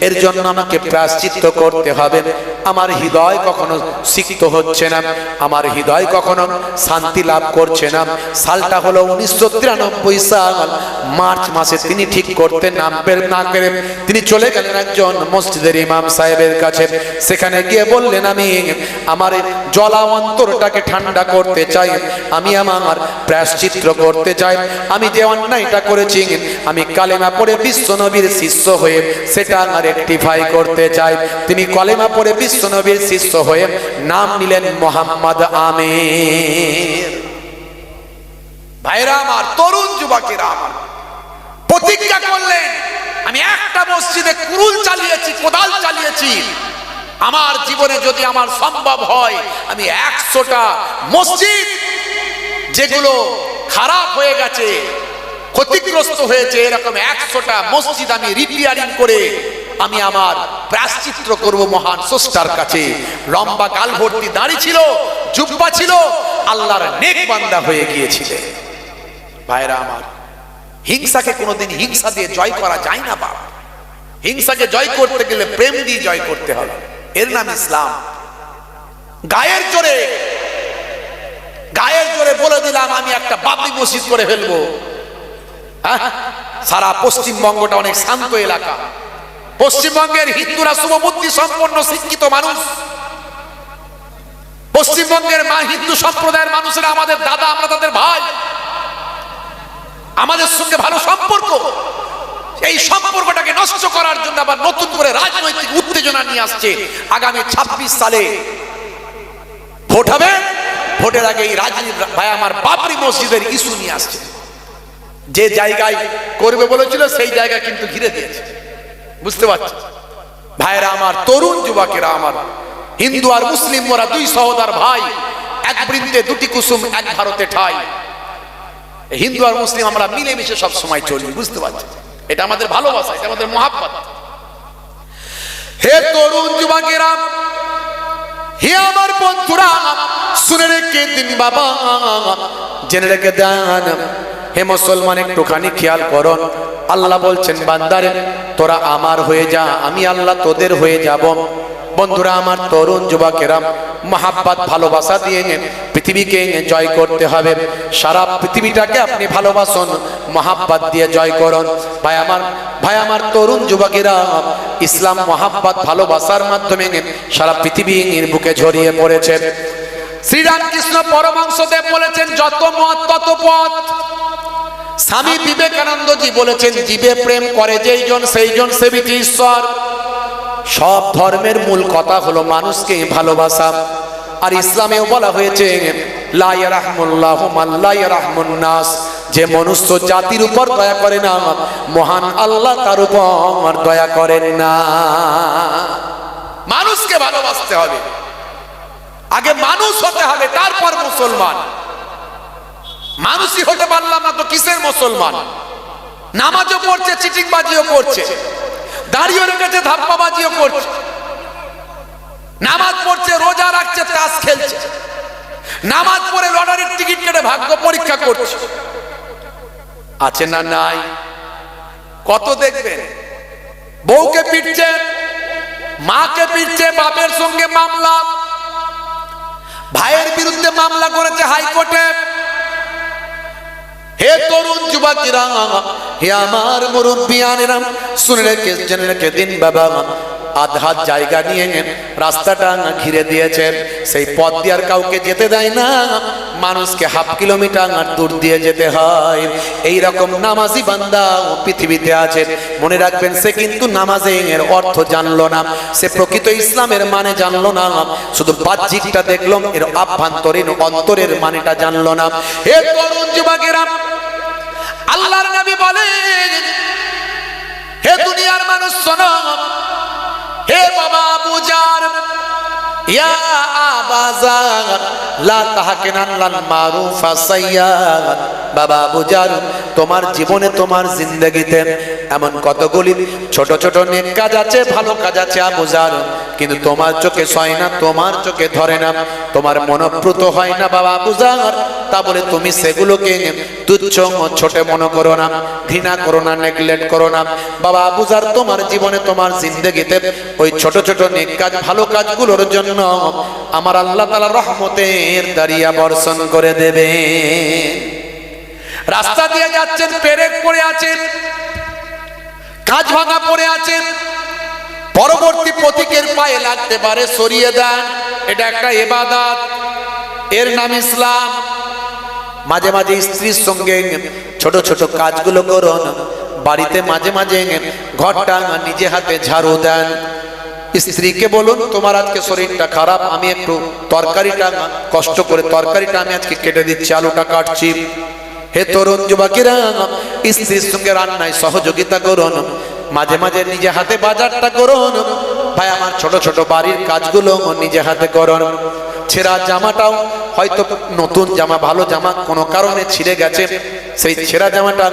এর জন্য আমাকে প্রায়শ্চিত্ত করতে হবে। আমার হৃদয় কখনো সিক্ত হচ্ছে না, আমার হৃদয় কখনো শান্তি লাভ করছে না। সালটা হলো 1993 সাল, মার্চ মাসে তিনি ঠিক করতে না পেরে তিনি চলে গেলেন একজন মসজিদের ইমাম সাহেবের কাছে। সেখানে গিয়ে বললেন, আমি আমার জ্বলা অন্তরটাকে ঠান্ডা করতে চাই, আমি আমার প্রায়শ্চিত্ত করতে চাই, আমি যে অন্যায়টা করেছি আমি কালেমা পড়ে বিশ্ব নবীর শিষ্য হয়ে সেটা রেকটিফাই করতে চাই। তিনি কলেমা পড়ে বিশ্ব নবীর শিষ্য হয়ে নাম নিলেন মোহাম্মদ আমির। ভাইরা আমার, তরুণ যুবকেরা আমার, প্রতিজ্ঞা করলেন, আমি একটা মসজিদে কুরুল চালিয়েছি, কোদাল চালিয়েছি, আমার জীবনে যদি আমার সম্ভব হয় আমি 100টা মসজিদ যেগুলো খারাপ হয়ে গেছে, ক্ষতিগ্রস্ত হয়েছে, এরকম 100টা মসজিদ আমি রিপেয়ারিং করে আমি আমার প্রায়শ্চিত্ত করব মহান স্রষ্টার কাছে। লম্বা গাল ভর্তি দাড়ি ছিল, জুব্বা ছিল, আল্লাহর নেক বান্দা হয়ে গিয়েছিল। ভাইরা আমার, হিংসাকে কোনোদিন হিংসা দিয়ে জয় করা যায় না বাবা। হিংসাকে জয় করতে গেলে প্রেম দিয়ে জয় করতে হবে, এর নাম ইসলাম। গায়ের জোরে বলে দিলাম আমি একটা বাবরি মসজিদ করে ফেলবো, সারা পশ্চিমবঙ্গটা অনেক শান্ত এলাকা, পশ্চিমবঙ্গের হিন্দুরা শুভবুদ্ধি সম্পন্ন শিক্ষিত মানুষ, পশ্চিমবঙ্গের হিন্দু সম্প্রদায়ের মানুষেরা আমাদের দাদা, আমরা তাদের ভাই, আমাদের সঙ্গে ভালো সম্পর্ক। এই সম্পর্কটাকে নষ্ট করার জন্য আবার নতুন করে রাজনৈতিক উত্তেজনা নিয়ে আসছে। আগামী 26 সালে ভোট হবে, ভোটের আগে এই রাজনীতি ভাই আমার বাবরি মসজিদের ইস্যু নিয়ে আসছে। যে জায়গায় করবে বলেছিল সেই জায়গা কিন্তু ঘিরে দিয়েছে, বুঝতে পারছি ভাইরা আমার, তরুণ যুবকেরা আমার, হিন্দু আর মুসলিম মোরা দুই সহোদর ভাই, এক বৃন্দে দুটি কুসুম, এক ভারতে ঠাই। হিন্দু আর মুসলিম আমরা মিলেমিশে সব সময় চলি, বুঝতে পারছি, এটা আমাদের ভালোবাসা, এটা আমাদের মহাব্বত। হে তরুণ যুবকেরা, হে আমার বন্ধুরা, শুনে রেখে দিন বাবা, জেনে রেখে দেন। হে মুসলমান, একটুখানি খেয়াল করুন, আল্লাহ বলছেন বান্দারে তোরা আমার হয়ে যা, আমি আল্লাহ তোদের হয়ে যাব। বন্ধুরা আমার, তরুণ যুবকেরা, মহাব্বত ভালোবাসা দিয়ে পৃথিবীকে জয় করতে হবে। সারা পৃথিবীটাকে আপনি ভালোবাসুন, মহাব্বত দিয়ে জয় করুন। ভাই আমার তরুণ যুবকেরা, ইসলাম মহাব্বত ভালোবাসার মাধ্যমে সারা পৃথিবীর বুকে ছড়িয়ে পড়েছে। শ্রীরামকৃষ্ণ পরমহংসদেব বলেছেন, যত মত তত পথ। স্বামী বিবেকানন্দজি বলেছেন, জীবে প্রেম করে যেইজন সেইজন সেবিছে ঈশ্বর। সব ধর্মের মূল কথা হলো মানুষকে ভালোবাসা। আর ইসলামেও বলা হয়েছে, লা ইয়ারহামুল্লাহু মান লা ইয়ারহামুন নাস, যে মনুষ্য জাতির উপর দয়া করে না মহান আল্লাহ তার উপর দয়া করেন না। মানুষকে ভালোবাসতে হবে, আগে মানুষ হতে হবে, তারপর মুসলমান। মানুষই হতে পারলাম না তো কিসের মুসলমান? নামাজও পড়ছে, চিটিংবাজিও করছে, দাঁড়িয়ে রেখেছে, ধাপ্পাবাজিও করছে, নামাজ পড়ছে, রোজা রাখছে, তাস খেলছে, নামাজ পড়ে লটারির টিকিট কেটে ভাগ্য পরীক্ষা করছে। আছে না নাই? কত দেখবেন বউকে পিটছে, মাকে পিটছে, বাপের সঙ্গে মামলা, ভাইয়ের বিরুদ্ধে মামলা করেছে হাইকোর্টে। হে তরুণ যুবকেরা, হে আমার মুরব্বিয়ানেরা, শুনে রেখে জেনে রেখে দিন বাবা, আধা জায়গা নিয়ে রাস্তাটা ঘিরে দিয়েছে, সেই পথ দিয়ে আর কাউকে যেতে দেয় না, মানুষকে হাফ কিলোমিটার দূর দিয়ে যেতে হয়। এই রকম নামাজি বান্দা পৃথিবীতে আছে। মনে রাখবেন, সে কিন্তু নামাজের অর্থ জানলো না, সে প্রকৃত ইসলামের মানে জানলো না, শুধু বাহ্যিকটা দেখলো, এর আভ্যন্তরীণ অন্তরের মানেটা জানলো না। হে তরুণ যুবকেরা, আল্লাহর নবী বলেন, হে দুনিয়ার মানুষ শোনো, হে বাবা আবু জার, ইয়া আবা জার লা তাহকিনাল মারুফা সাইয়্যাত, বাবা আবু জার, তোমার জীবনে, তোমার জিন্দেগিতে এমন কতগুলি ছোট ছোট নেক কাজ আছে, ভালো কাজ আছে আবু জার, কিন্তু তোমার চোখে সয় না, তোমার চোখে ধরে না, তোমার মনোপ্রুত হয় না বাবা আবু জার। তা বলে তুমি সেগুলোকে তুচ্ছ ছোট মনে করো না, ঘৃণা করো না, নেগলেক্ট করো না বাবা আবু জার। তোমার জীবনে, তোমার জিন্দেগিতে ওই ছোট ছোট নেক কাজ, ভালো কাজগুলোর জন্য আমার আল্লাহ তাআলা রহমতের দরিয়া বর্ষণ করে দেবে। রাস্তা দিয়ে যাচ্ছেন, পেরেক পড়ে আছে, কাঁচ ভাঙা পড়ে আছে, পরবর্তী পথিকের পায়ে লাগতে পারে, সরিয়ে দেন, এটা একটা ইবাদত, এর নাম ইসলাম। মাঝে মাঝে স্ত্রীর সঙ্গে ছোট ছোট কাজগুলো করুন, বাড়িতে মাঝে মাঝে ঘরটা নিজে হাতে ঝাড়ু দেন। স্ত্রীকে বলুন, তোমার আজকে শরীরটা খারাপ, আমি একটু তরকারিটা কষ্ট করে তরকারিটা আমি আজকে কেটে দিচ্ছি, আলুটা কাটছি। হে তরুণ যুবকেরা, স্ত্রীর সঙ্গে রান্নায় সহযোগিতা করুন, মাঝে মাঝে নিজে হাতে বাজারটা করুন। ভাই আমার, ছোট ছোট বাড়ির কাজগুলো নিজে হাতে করুন। ছেঁড়া জামাটাও, হয়তো নতুন জামা, ভালো জামা কোনো কারণে ছিঁড়ে গেছে, সেই ছেঁড়া জামাটা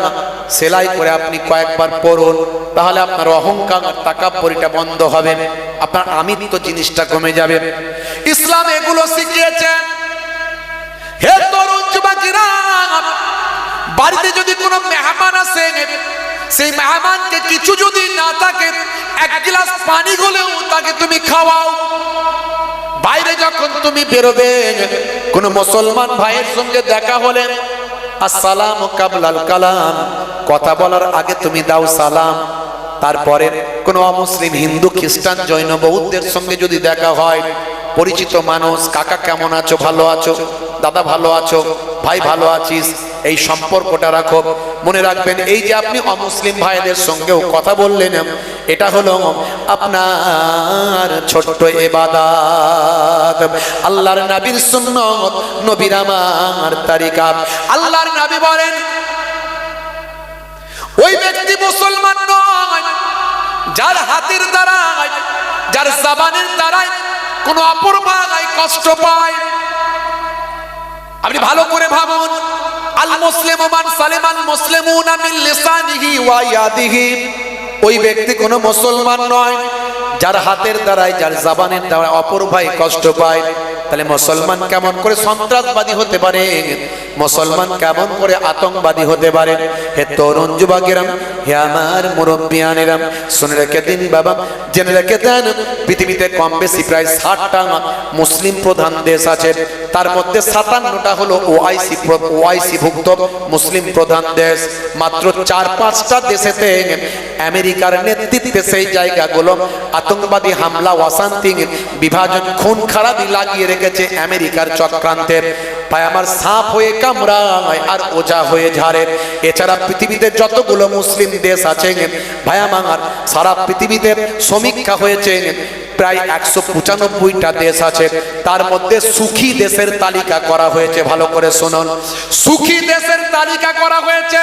সেলাই করে আপনি কয়েকবার পরুন, তাহলে আপনার অহংকার, তাকাব্বুরিটা বন্ধ হবে, আপনার আমিত্ব জিনিসটা কমে যাবে। ইসলাম এগুলো শিখিয়েছে। হে তরুণ যুবকেরা, বাড়িতে যদি কোনো মেহমান আসে, সেই মেহমানকে কিছু যদি না থাকে, এক গ্লাস পানি হলেও তাকে তুমি খাওয়াও। বাইরে যখন তুমি বেরোবে, কোন মুসলমান ভাইয়ের সঙ্গে দেখা হলে আসসালামু কাবলাল কালাম, কথা বলার আগে তুমি দাও সালাম। তারপরে কোন অমুসলিম, হিন্দু, খ্রিস্টান, জৈন, বৌদ্ধের সঙ্গে যদি দেখা হয়, পরিচিত মানুষ, কাকা কেমন আছো, ভালো আছো, দাদা ভালো আছো, ভাই ভালো আছিস, এই সম্পর্কটা রাখো। মনে রাখবেন, এই যে আপনি অমুসলিম ভাইদের সঙ্গেও কথা বললেন, এটা হলো আপনার ছোট্ট ইবাদত, আল্লাহর নবীর সুন্নাত, নবীর আমার তরিকা। আল্লাহর নবী বলেন, ওই ব্যক্তি মুসলমান নয় যার হাতের দ্বারায়, যার জবানের দ্বারায় কোন অপর ভাই কষ্ট পায়। আপনি ভালো করে ভাবুন, আল মুসলিমু মান সালিমাল মুসলিমুনা মিন লিসানিহি ওয়া ইয়াদিহি, ওই ব্যক্তি কোন মুসলমান নয় যার হাতের দ্বারায়, যার জবানের দ্বারা অপর ভাই কষ্ট পায়। তাহলে মুসলমান কেমন করে সন্ত্রাসবাদী হতে পারে? মুসলমান কেমন করে আতঙ্কবাদী হতে পারে? হে তরুণ যুবকেরা, হে আমার মুরব্বিয়ানেরা, শুনে রেখে দিন বাবা, জেনে রেখে দেন, পৃথিবীতে কম বেশি প্রায় 60টা মুসলিম প্রধান দেশ আছে, তার মধ্যে 57টা হলো ওআইসি ভুক্ত মুসলিম প্রধান দেশ। মাত্র 4-5টা দেশেতে আমেরিকার নেতৃত্বে সেই জায়গাগুলো আতঙ্কবাদী হামলা, অশান্তি, বিভাজন, খুন খারাপি লাগিয়ে রেখেছে আমেরিকার চক্রান্তের। ভাই আমার, সাপ হয়ে কামড়ায় আর ওজা হয়ে ঝাড়ে। এছাড়া পৃথিবীতে যতগুলো মুসলিম দেশ আছে ভাই আমার, সারা পৃথিবীতে সমীক্ষা হয়েছে, প্রায় 195টা দেশ আছে, তার মধ্যে সুখী দেশের তালিকা করা হয়েছে। ভালো করে শুনুন, সুখী দেশের তালিকা করা হয়েছে।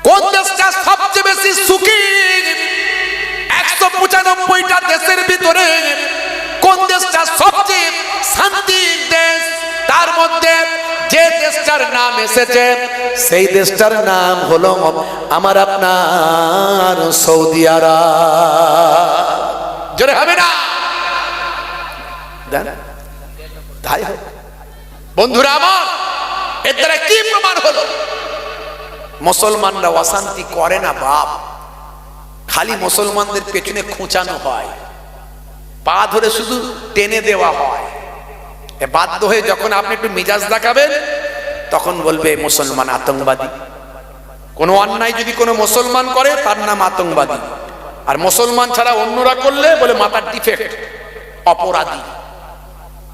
কোন দেশটা সবচেয়ে বেশি সুখী? 195টা দেশের ভিতরে কোন দেশটা সবচেয়ে শান্তির দেশ? তার মধ্যে যে দেশটার নাম এসেছে সেই দেশটার নাম হলো আমার আপনার সৌদি আরব। জোরে হবে না? তাই হোক বন্ধুরা আমার, এর দ্বারা কি প্রমাণ হলো? মুসলমানরা অশান্তি করে না বাপ, খালি মুসলমানদের পেছনে খোঁচানো হয়, পা ধরে শুধু টেনে দেওয়া হয়। বাধ্য হয়ে যখন আপনি একটু মিজাজ দেখাবেন তখন বলবে মুসলমান আতঙ্কবাদী। কোনো অন্যায় যদি কোনো মুসলমান করে তার নাম আতঙ্কবাদী, আর মুসলমান ছাড়া অন্যরা করলে বলে মাথার ডিফেক্ট, অপরাধী।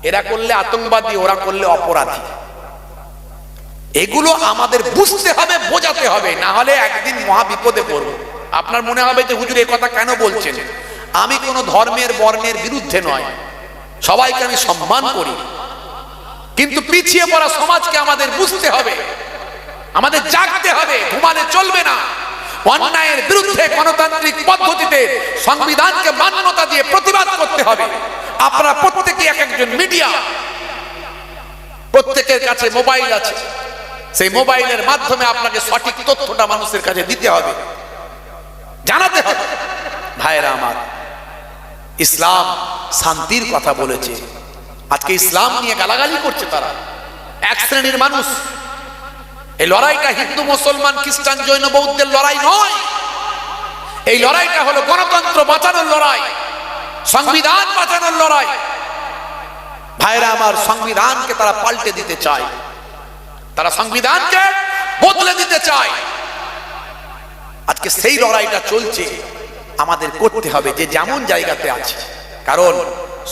এরা করলে আতঙ্কবাদী, ওরা করলে অপরাধী। এগুলো আমাদের বুঝতে হবে, বোঝাতে হবে, না হলে একদিন মহা বিপদে পড়ব। আপনার মনে হবে যে হুজুর এই কথা কেন বলছেন? আমি কোনো ধর্মের বর্ণের বিরুদ্ধে নয়, সবাইকে আমি সম্মান করি, কিন্তু পিছিয়ে পড়া সমাজকে আমাদের বুঝতে হবে, আমাদের জাগতে হবে, ঘুমালে চলবে না। অন্যায়ের বিরুদ্ধে গণতান্ত্রিক পদ্ধতিতে সংবিধানকে মান্যতা দিয়ে প্রতিবাদ করতে হবে। আপনারা প্রত্যেকে এক একজন মিডিয়া, প্রত্যেকের কাছে মোবাইল আছে, সেই মোবাইলের মাধ্যমে আপনাকে সঠিক তথ্যটা মানুষের কাছে দিতে হবে, জানাতে হবে। ভাইরা আমার, ইসলাম শান্তির কথা বলেছে, আজকে ইসলাম নিয়ে গালাগালি করছে তারা, এক শ্রেণীর মানুষ। এই লড়াইটা হিন্দু মুসলমান খ্রিস্টান জৈন বৌদ্ধের লড়াই নয়, এই লড়াইটা হলো গণতন্ত্র বাঁচানোর লড়াই, সংবিধান বাঁচানোর লড়াই। ভাইরা আমার, সংবিধানকে তারা পাল্টে দিতে চায়, তারা সংবিধানকে বদলে দিতে চায়। আজকে সেই লড়াইটা চলছে, আমাদের করতে হবে যে যেমন জায়গাতে আছে, কারণ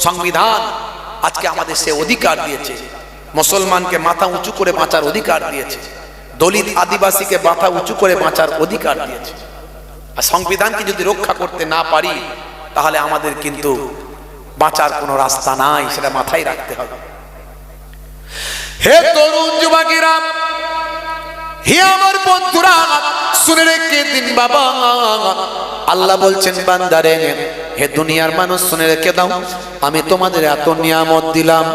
সংবিধান আজকে আমাদের সে অধিকার দিয়েছে, মুসলমানকে মাথা উঁচু করে বাঁচার অধিকার দিয়েছে, দলিত আদিবাসীকে মাথা উঁচু করে বাঁচার অধিকার দিয়েছে। আর সংবিধানকে যদি রক্ষা করতে না পারি তাহলে আমাদের কিন্তু বাঁচার কোনো রাস্তা নাই, সেটা মাথায় রাখতে হবে। হে তরুণ যুবকেরা, হে আমার বন্ধুরা, শুনে রেখে দিন বাবা, আল্লাহ বলছেন বান্দারে, হে দুনিয়ার মানুষ শুনে রেখে দাও, আমি তোমাদের এত নিয়ামত দিলাম,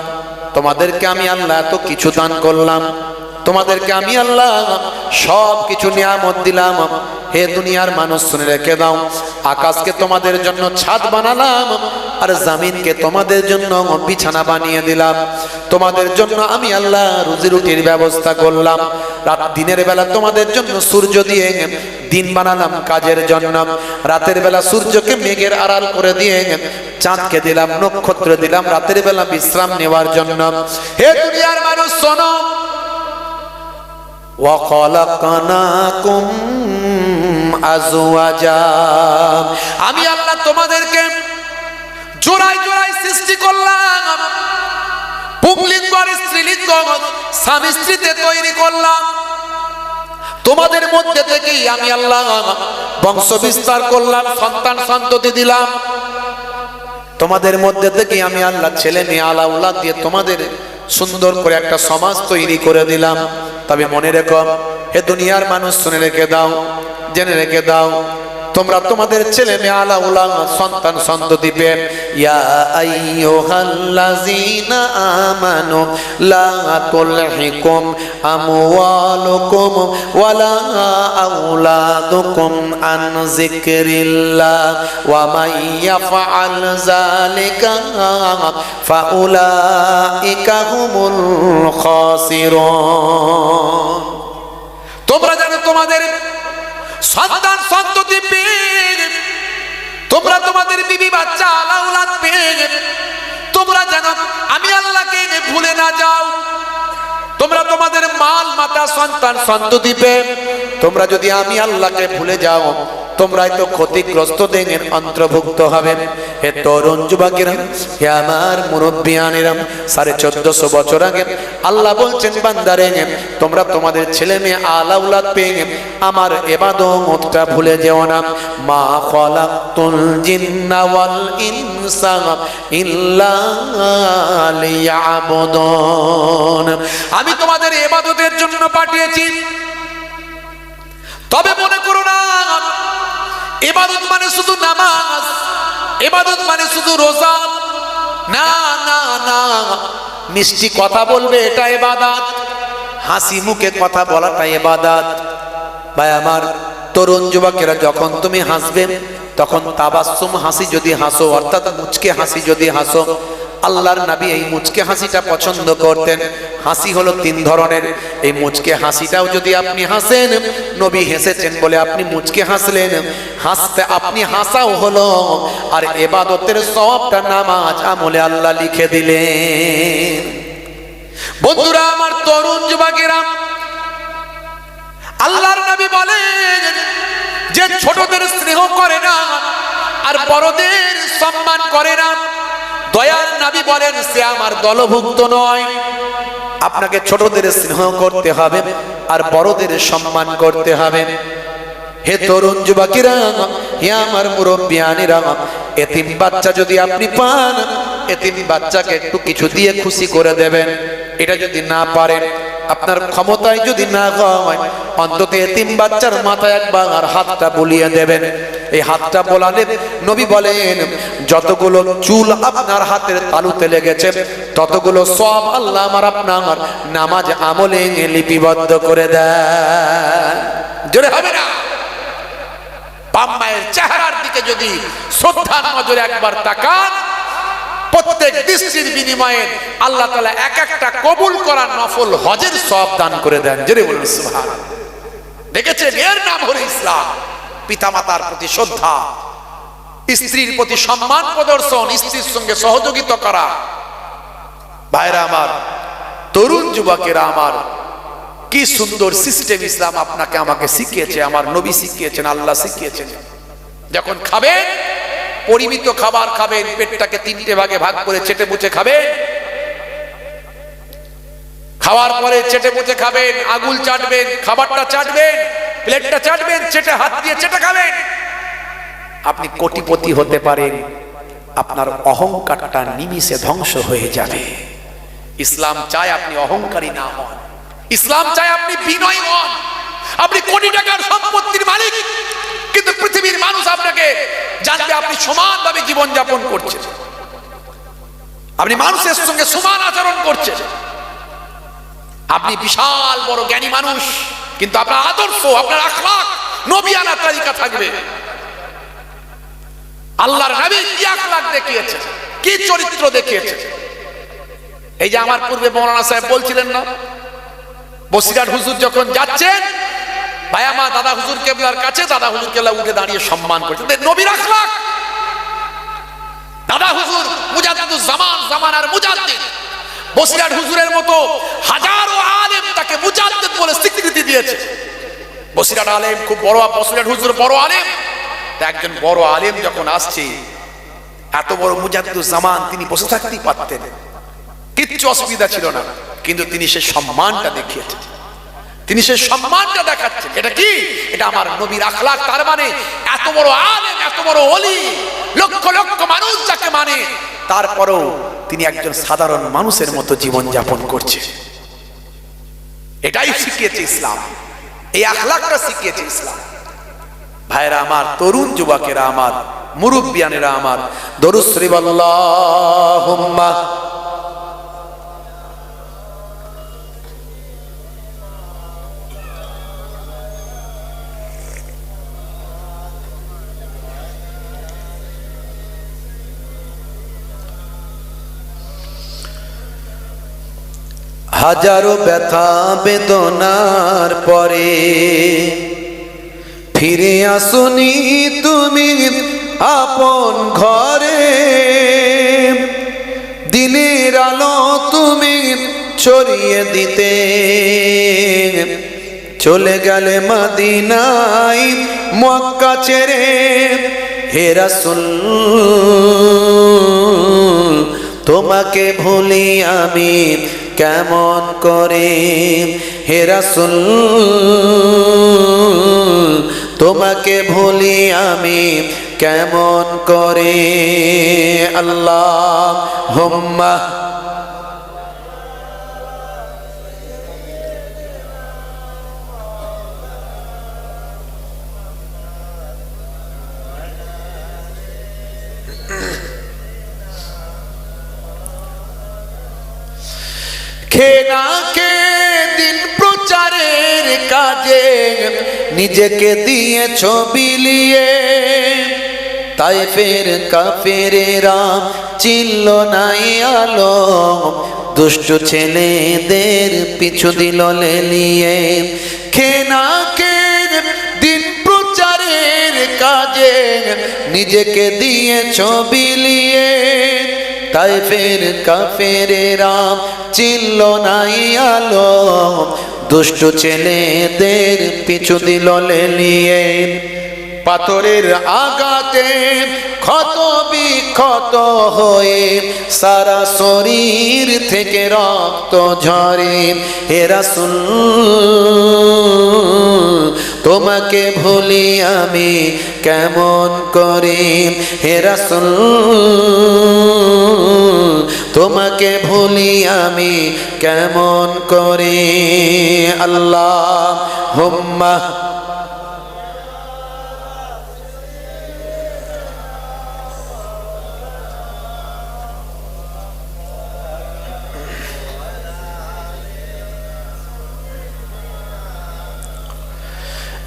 তোমাদেরকে আমি আল্লাহ এত কিছু দান করলাম, তোমাদেরকে আমি আল্লাহ সব কিছু নিয়ামত দিলাম। হে দুনিয়ার মানুষ শুনে রেখে দাও, আকাশকে তোমাদের জন্য ছাদ বানালাম, আর জমিনকে তোমাদের জন্য বিছানা বানিয়ে দিলাম। তোমাদের জন্য আমি আল্লাহ রুজি রুটির ব্যবস্থা করলাম। রাত দিনের বেলা তোমাদের জন্য সূর্য দিয়ে দিন বানালাম কাজের জন্য, রাতের বেলা সূর্যকে মেঘের আড়াল করে দিয়ে চাঁদকে দিলাম, নক্ষত্র দিলাম রাতের বেলা বিশ্রাম নেওয়ার জন্য। হে দুনিয়ার মানুষ শোনো, وَخَلَقْنَاكُمْ أَزْوَاجًا, আমি আল্লাহ তোমাদেরকে জোড়ায় জোড়ায় সৃষ্টি করলাম, পুংলিঙ্গ আর স্ত্রীলিঙ্গ স্বামী স্ত্রীতে তৈরি করলাম। তোমাদের মধ্যে থেকেই আমি আল্লাহ বংশ বিস্তার করলাম, সন্তান সন্ততি দিলাম। তোমাদের মধ্যে থেকেই আমি আল্লাহ ছেলে মেয়ে আলাউলাদ দিয়ে তোমাদের সুন্দর করে একটা সমাজ তৈরি করে দিলাম। তবে মনে রেখো, হে দুনিয়ার মানুষ শুনে রেখে দাও, জেনে রেখে দাও, তোমরা তোমাদের ছেলে মেয়ে আলাউলাদ সন্তান সন্ততি পেয়ে ইয়া আইয়ুহাল্লাযীনা আমানু লা তুলহিকুম আমওয়ালুকুম ওয়ালা আওলাদুকুম আন যিকরিল্লাহ ওয়া মান ইয়াফআল যালিকা ফাউলাইকা হুমুল খাসিরুন। তোমরা জানো তোমাদের সন্তান সন্ততি পেয়ে, তোমরা তোমাদের বিবি বাচ্চা আলাউলাদ পেয়ে, তোমরা জানো আমি আল্লাহকে ভুলে না যাও। তোমরা তোমাদের মাল মাতা সন্তান সন্ততি পেয়ে তোমরা যদি আমি আল্লাহকে ভুলে যাও, তোমরাই তো ক্ষতিগ্রস্তদের অন্তর্ভুক্ত হবে। হে তরুণ যুবকেরা, হে আমার মুরব্বিয়ানেরা, 1450 বছর আগে আল্লাহ বলছেন বান্দারে, তোমরা তোমাদের ছেলে মেয়ে আলাউলাদ পেয়ে আমার ইবাদতটা ভুলে যেও না। মা খালাকতুল জিন্না ওয়াল ইনসা ইল্লা লিয়াবুদুন, আমি তোমাদের ইবাদতের জন্য পাঠিয়েছি। তবে মনে করো না ইবাদত মানে শুধু নামাজ, ইবাদত মানে শুধু রোজা। না না না, মিষ্টি কথা বলবে এটা ইবাদত, হাসি মুখে কথা বলাটা ইবাদত। ভাই আমার তরুণ যুবকেরা, যখন তুমি হাসবে তখন তাবাসসুম হাসি যদি হাসো, অর্থাৎ মুচকে হাসি যদি হাসো, আল্লাহর নবী এই মুচকে হাসিটা পছন্দ করতেন। হাসি হলো 3 ধরনের, এই মুচকে হাসিটাও যদি আপনি হাসেন, নবী হেসেছেন বলে আপনি মুচকে হাসলেন, হাসতে আপনি হাসাও হলো, আর ইবাদতের সওয়াবটা নামাজ আমলে আল্লাহ লিখে দিলেন। বন্ধুরা আমার, তরুণ যুবকেরা, আল্লাহর নবী বলেন যে ছোটদের স্নেহ করে না আর বড়দের সম্মান করে না, দয়ার নবী বলেন সে আমার দলভুক্ত নয়। আপনাকে ছোটদের স্নেহ করতে হবে আর বড়দের সম্মান করতে হবে। হে তরুণ যুবকেরা, হে আমার মুরব্বিয়ানেরা, এতিম বাচ্চা যদি আপনি পান, এতিম বাচ্চাকে একটু কিছু দিয়ে খুশি করে দেবেন। এটা যদি না পারেন, আপনার ক্ষমতায় যদি না হয়, অন্তত এতিম বাচ্চার মাথায় একবার হাতটা বুলিয়ে দেবেন। এই হাতটা বোলালে নবী বলেন যতগুলো চুল আপনার হাতের তালুতে লেগেছে ততগুলো সওয়াব আল্লাহ আমার আপনার নামাজ আমলে লিপিবদ্ধ করে দেয়। জোরে হবে না? বাপ মায়ের চেহারার দিকে যদি শ্রদ্ধার নজরে একবার তাকান, প্রত্যেক দৃষ্টির বিনিময়ে আল্লাহ তাআলা এক একটা কবুল করা নফল হজের সওয়াব দান করে দেন। জোরে বলুন সুবহানাল্লাহ। দেখেছেন, এর নাম হলো ইসলাম। পিতামাতার প্রতি শ্রদ্ধা, স্ত্রীর প্রতি সম্মান প্রদর্শন, স্ত্রীর সঙ্গে সহযোগিতা করা। ভাইরা আমার, তরুণ যুবকেরা আমার, কি সুন্দর সিস্টেম ইসলাম আপনাকে আমাকে শিখিয়েছে, আমার নবী শিখিয়েছেন, আল্লাহ শিখিয়েছেন। যখন খাবেন, পরিমিত খাবার খাবেন, পেটটাকে 3টে ভাগে ভাগ করে চেটে মুচে খাবেন। খাওয়ার পরে চেটে মুচে খাবেন, আঙুল চাটবেন, খাবারটা চাটবেন, প্লেটটা চাটবেন, চেটে হাত দিয়ে চেটে খাবেন। আপনি কোটিপতি হতে পারেন, আপনার অহংকারটা নিমিষে ধ্বংস হয়ে যাবে। ইসলাম চায় আপনি অহংকারী না হন, ইসলাম চায় আপনি বিনয়ী হন। আপনি কোটি টাকার সম্পত্তির মালিক, কিন্তু পৃথিবীর মানুষ আপনাকে জানবে আপনি সমানভাবে জীবন যাপন করছেন, আপনি মানুষের সঙ্গে সমান আচরণ করছেন। আপনি বিশাল বড় জ্ঞানী মানুষ, কিন্তু আপনার আদর্শ, আপনার আখলাক নবিয়ানা তরিকা থাকবে। আল্লাহর নবী কি আখলাক দেখিয়েছে, কি চরিত্র দেখিয়েছে। এই যে আমার পূর্বে মৌলানা সাহেব বলছিলেন না, বসিরহাট হুজুর যখন যাচ্ছেন, ভাইয়া মা দাদা হুজুর কেবলার কাছে, দাদা হুজুর কেবলা উঠে দাঁড়িয়ে সম্মান করছেন। নবীর আখলাক। দাদা হুজুর মুজাদ্দিদুজ জামান, জামানার মুজাদ্দিদ। বসিরহাট হুজুরের মতো হাজারো আলেম তাকে মুজাদ্দিদ বলে স্বীকৃতি দিয়েছে। বসিরহাট আলেম খুব বড়, বসিরহাট হুজুর বড় আলেম। একজন বড় আলেম যখন আসছে, এত বড় মুজাদ্দিদুজ জামান, তিনি বসে থাকতেই পারতেন, কিচ্ছু অসুবিধা ছিল না, কিন্তু তিনি সে সম্মানটা দেখিয়েছেন, তিনি সে সম্মানটা দেখাচ্ছেন। এটা কি? এটা আমার নবীর আখলাক। তার মানে এত বড় আলেম, এত বড় ওলি, লক্ষ লক্ষ মানুষ যাকে মানে, তারপরেও তিনি একজন সাধারণ মানুষের মতো জীবন যাপন করছে। এটাই শিখিয়েছে ইসলাম, এই আখলাকটা শিখিয়েছে ইসলাম। ভাইরা আমার, তরুণ যুবকেরা আমার, মুরব্বিয়ানেরা আমার, দরুদ শরীফ আল্লাহুম্মা হাজারো ব্যথা বেদনার পরে ফিরে আসুনি তুমি আপন ঘরে, দিনের আলো তুমি ছড়িয়ে দিতে, চলে গেলে মদিনায় মক্কা ছেড়ে হে রাসূল তোমাকে ভুলি আমি কেমন করে হে রাসূল তোমাকে ভুলি আমি কেমন করে আল্লাহুম্মা খেনা কে দিন প্রচারের কাজে নিজেকে দিয়েছ বিলিয়ে তাইফের কাফেরেরা চিনল নাই আলো দুষ্ট ছেলেদের পিছু দিল লেলিয়ে খেনা কে দিন প্রচারের কাজে নিজেকে দিয়েছ বিলিয়ে তাইফের কাফেরেরা চিনল নাই আলো দুষ্ট ছেলেদের পিছু দিল লেলিয়ে পাথরের আঘাতে ক্ষত বিক্ষত হয়ে সারা শরীর থেকে রক্ত ঝরে হে রাসূল তোমাকে ভুলি আমি কেমন করে হে রাসূল তোমাকে ভুলি আমি কেমন করে আল্লাহুম্মা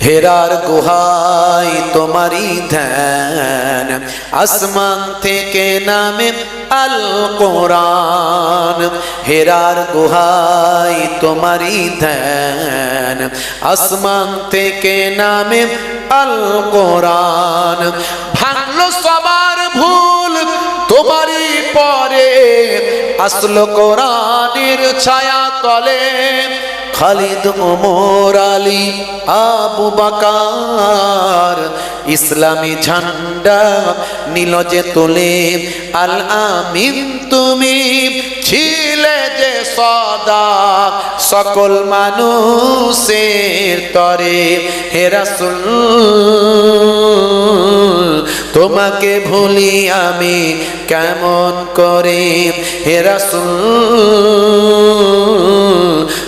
হেরার গুহায় তোমারই ধ্যান আসমান থেকে নামে আল কোরআন হেরার গুহায় তোমারই ধ্যান আসমান থেকে নামে আল কোরআন ভাঙলো সবার ভুল তোমারই পরে আসলো কোরআনের ছায়া তলে খালিদ ওমর আলী আবু বকর ইসলামী ঝান্ডা নীল যে তোলে আল আমিন তুমি ছিলে যে সদা সকল মানুষের তরে হে রাসূল তোমাকে ভুলি আমি কেমন করে হে রাসূল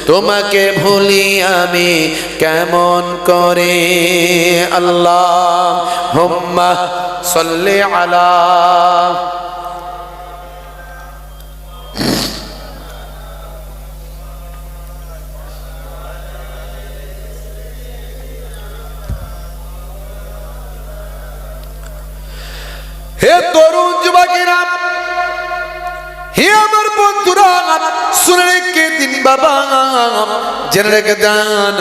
তোমাকে ভুলি আমি কেমন করে আল্লাহুম্মা সাল্লি আলা হে তরুণ যুবকেরা হে আমার বন্ধুরা শুনে রেখে দিন বাবা জেনে রেখে দেন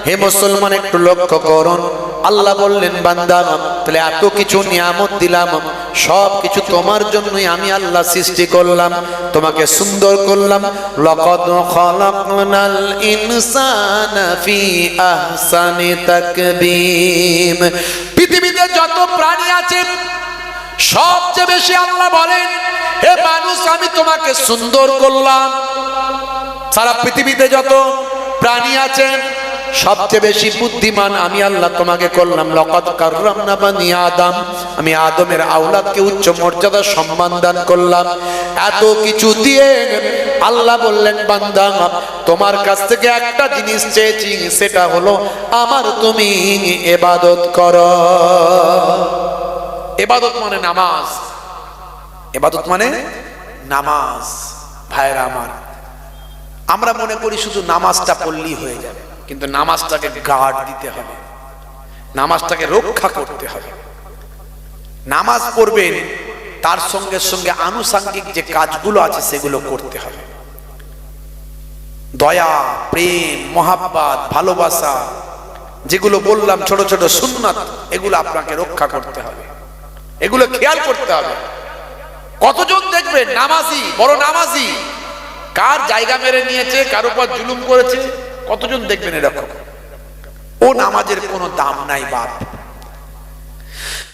হে মুসলমান একটু লক্ষ্য করুন আল্লাহ বললেন বান্দা তাহলে এত কিছু নিয়ামত দিলাম সব কিছু তোমার জন্যই আমি আল্লাহ সৃষ্টি করলাম তোমাকে সুন্দর করলাম লাকাদ খালাকনাল ইনসানা ফি আহসানি তাকবীম পৃথিবীতে যত প্রাণী আছে সবচেয়ে বেশি আল্লাহ বলেন হে মানুষ আমি তোমাকে সুন্দর করলাম সারা পৃথিবীতে যত প্রাণী আছে সবচেয়ে বেশি বুদ্ধিমান আমি আল্লাহ তোমাকে করলাম লাকাদ কাররামনা বানি আদম আমি আদমের আওলাদকে উচ্চ মর্যাদা সম্মান দান করলাম এত কিছু দিয়ে আল্লাহ বললেন বান্দা তোমার কাছ থেকে একটা জিনিস চেয়েছি সেটা হলো আমার তুমি ইবাদত করো ইবাদত মানে নামাজ ইবাদত মানে নামাজ ভাইরা আমার আমরা মনে করি শুধু নামাজটা পড়লেই হয়ে যাবে কিন্তু নামাজটাকে গার্ড দিতে হবে নামাজটাকে রক্ষা করতে হবে নামাজ পড়বেন তার সঙ্গে সঙ্গে আনুষঙ্গিক যে কাজগুলো আছে সেগুলো করতে হবে দয়া প্রেম মহাব্বত ভালোবাসা যেগুলো বললাম ছোট ছোট সুন্নাত এগুলো আপনাকে রক্ষা করতে হবে এগুলো খেয়াল করতে হবে কতজন দেখবেন নামাজি বড় নামাজি কার জায়গা মেরে নিয়েছে কার উপর জুলুম করেছে কতজন দেখবেন এরকম ও নামাজের কোনো দাম নাই বাপ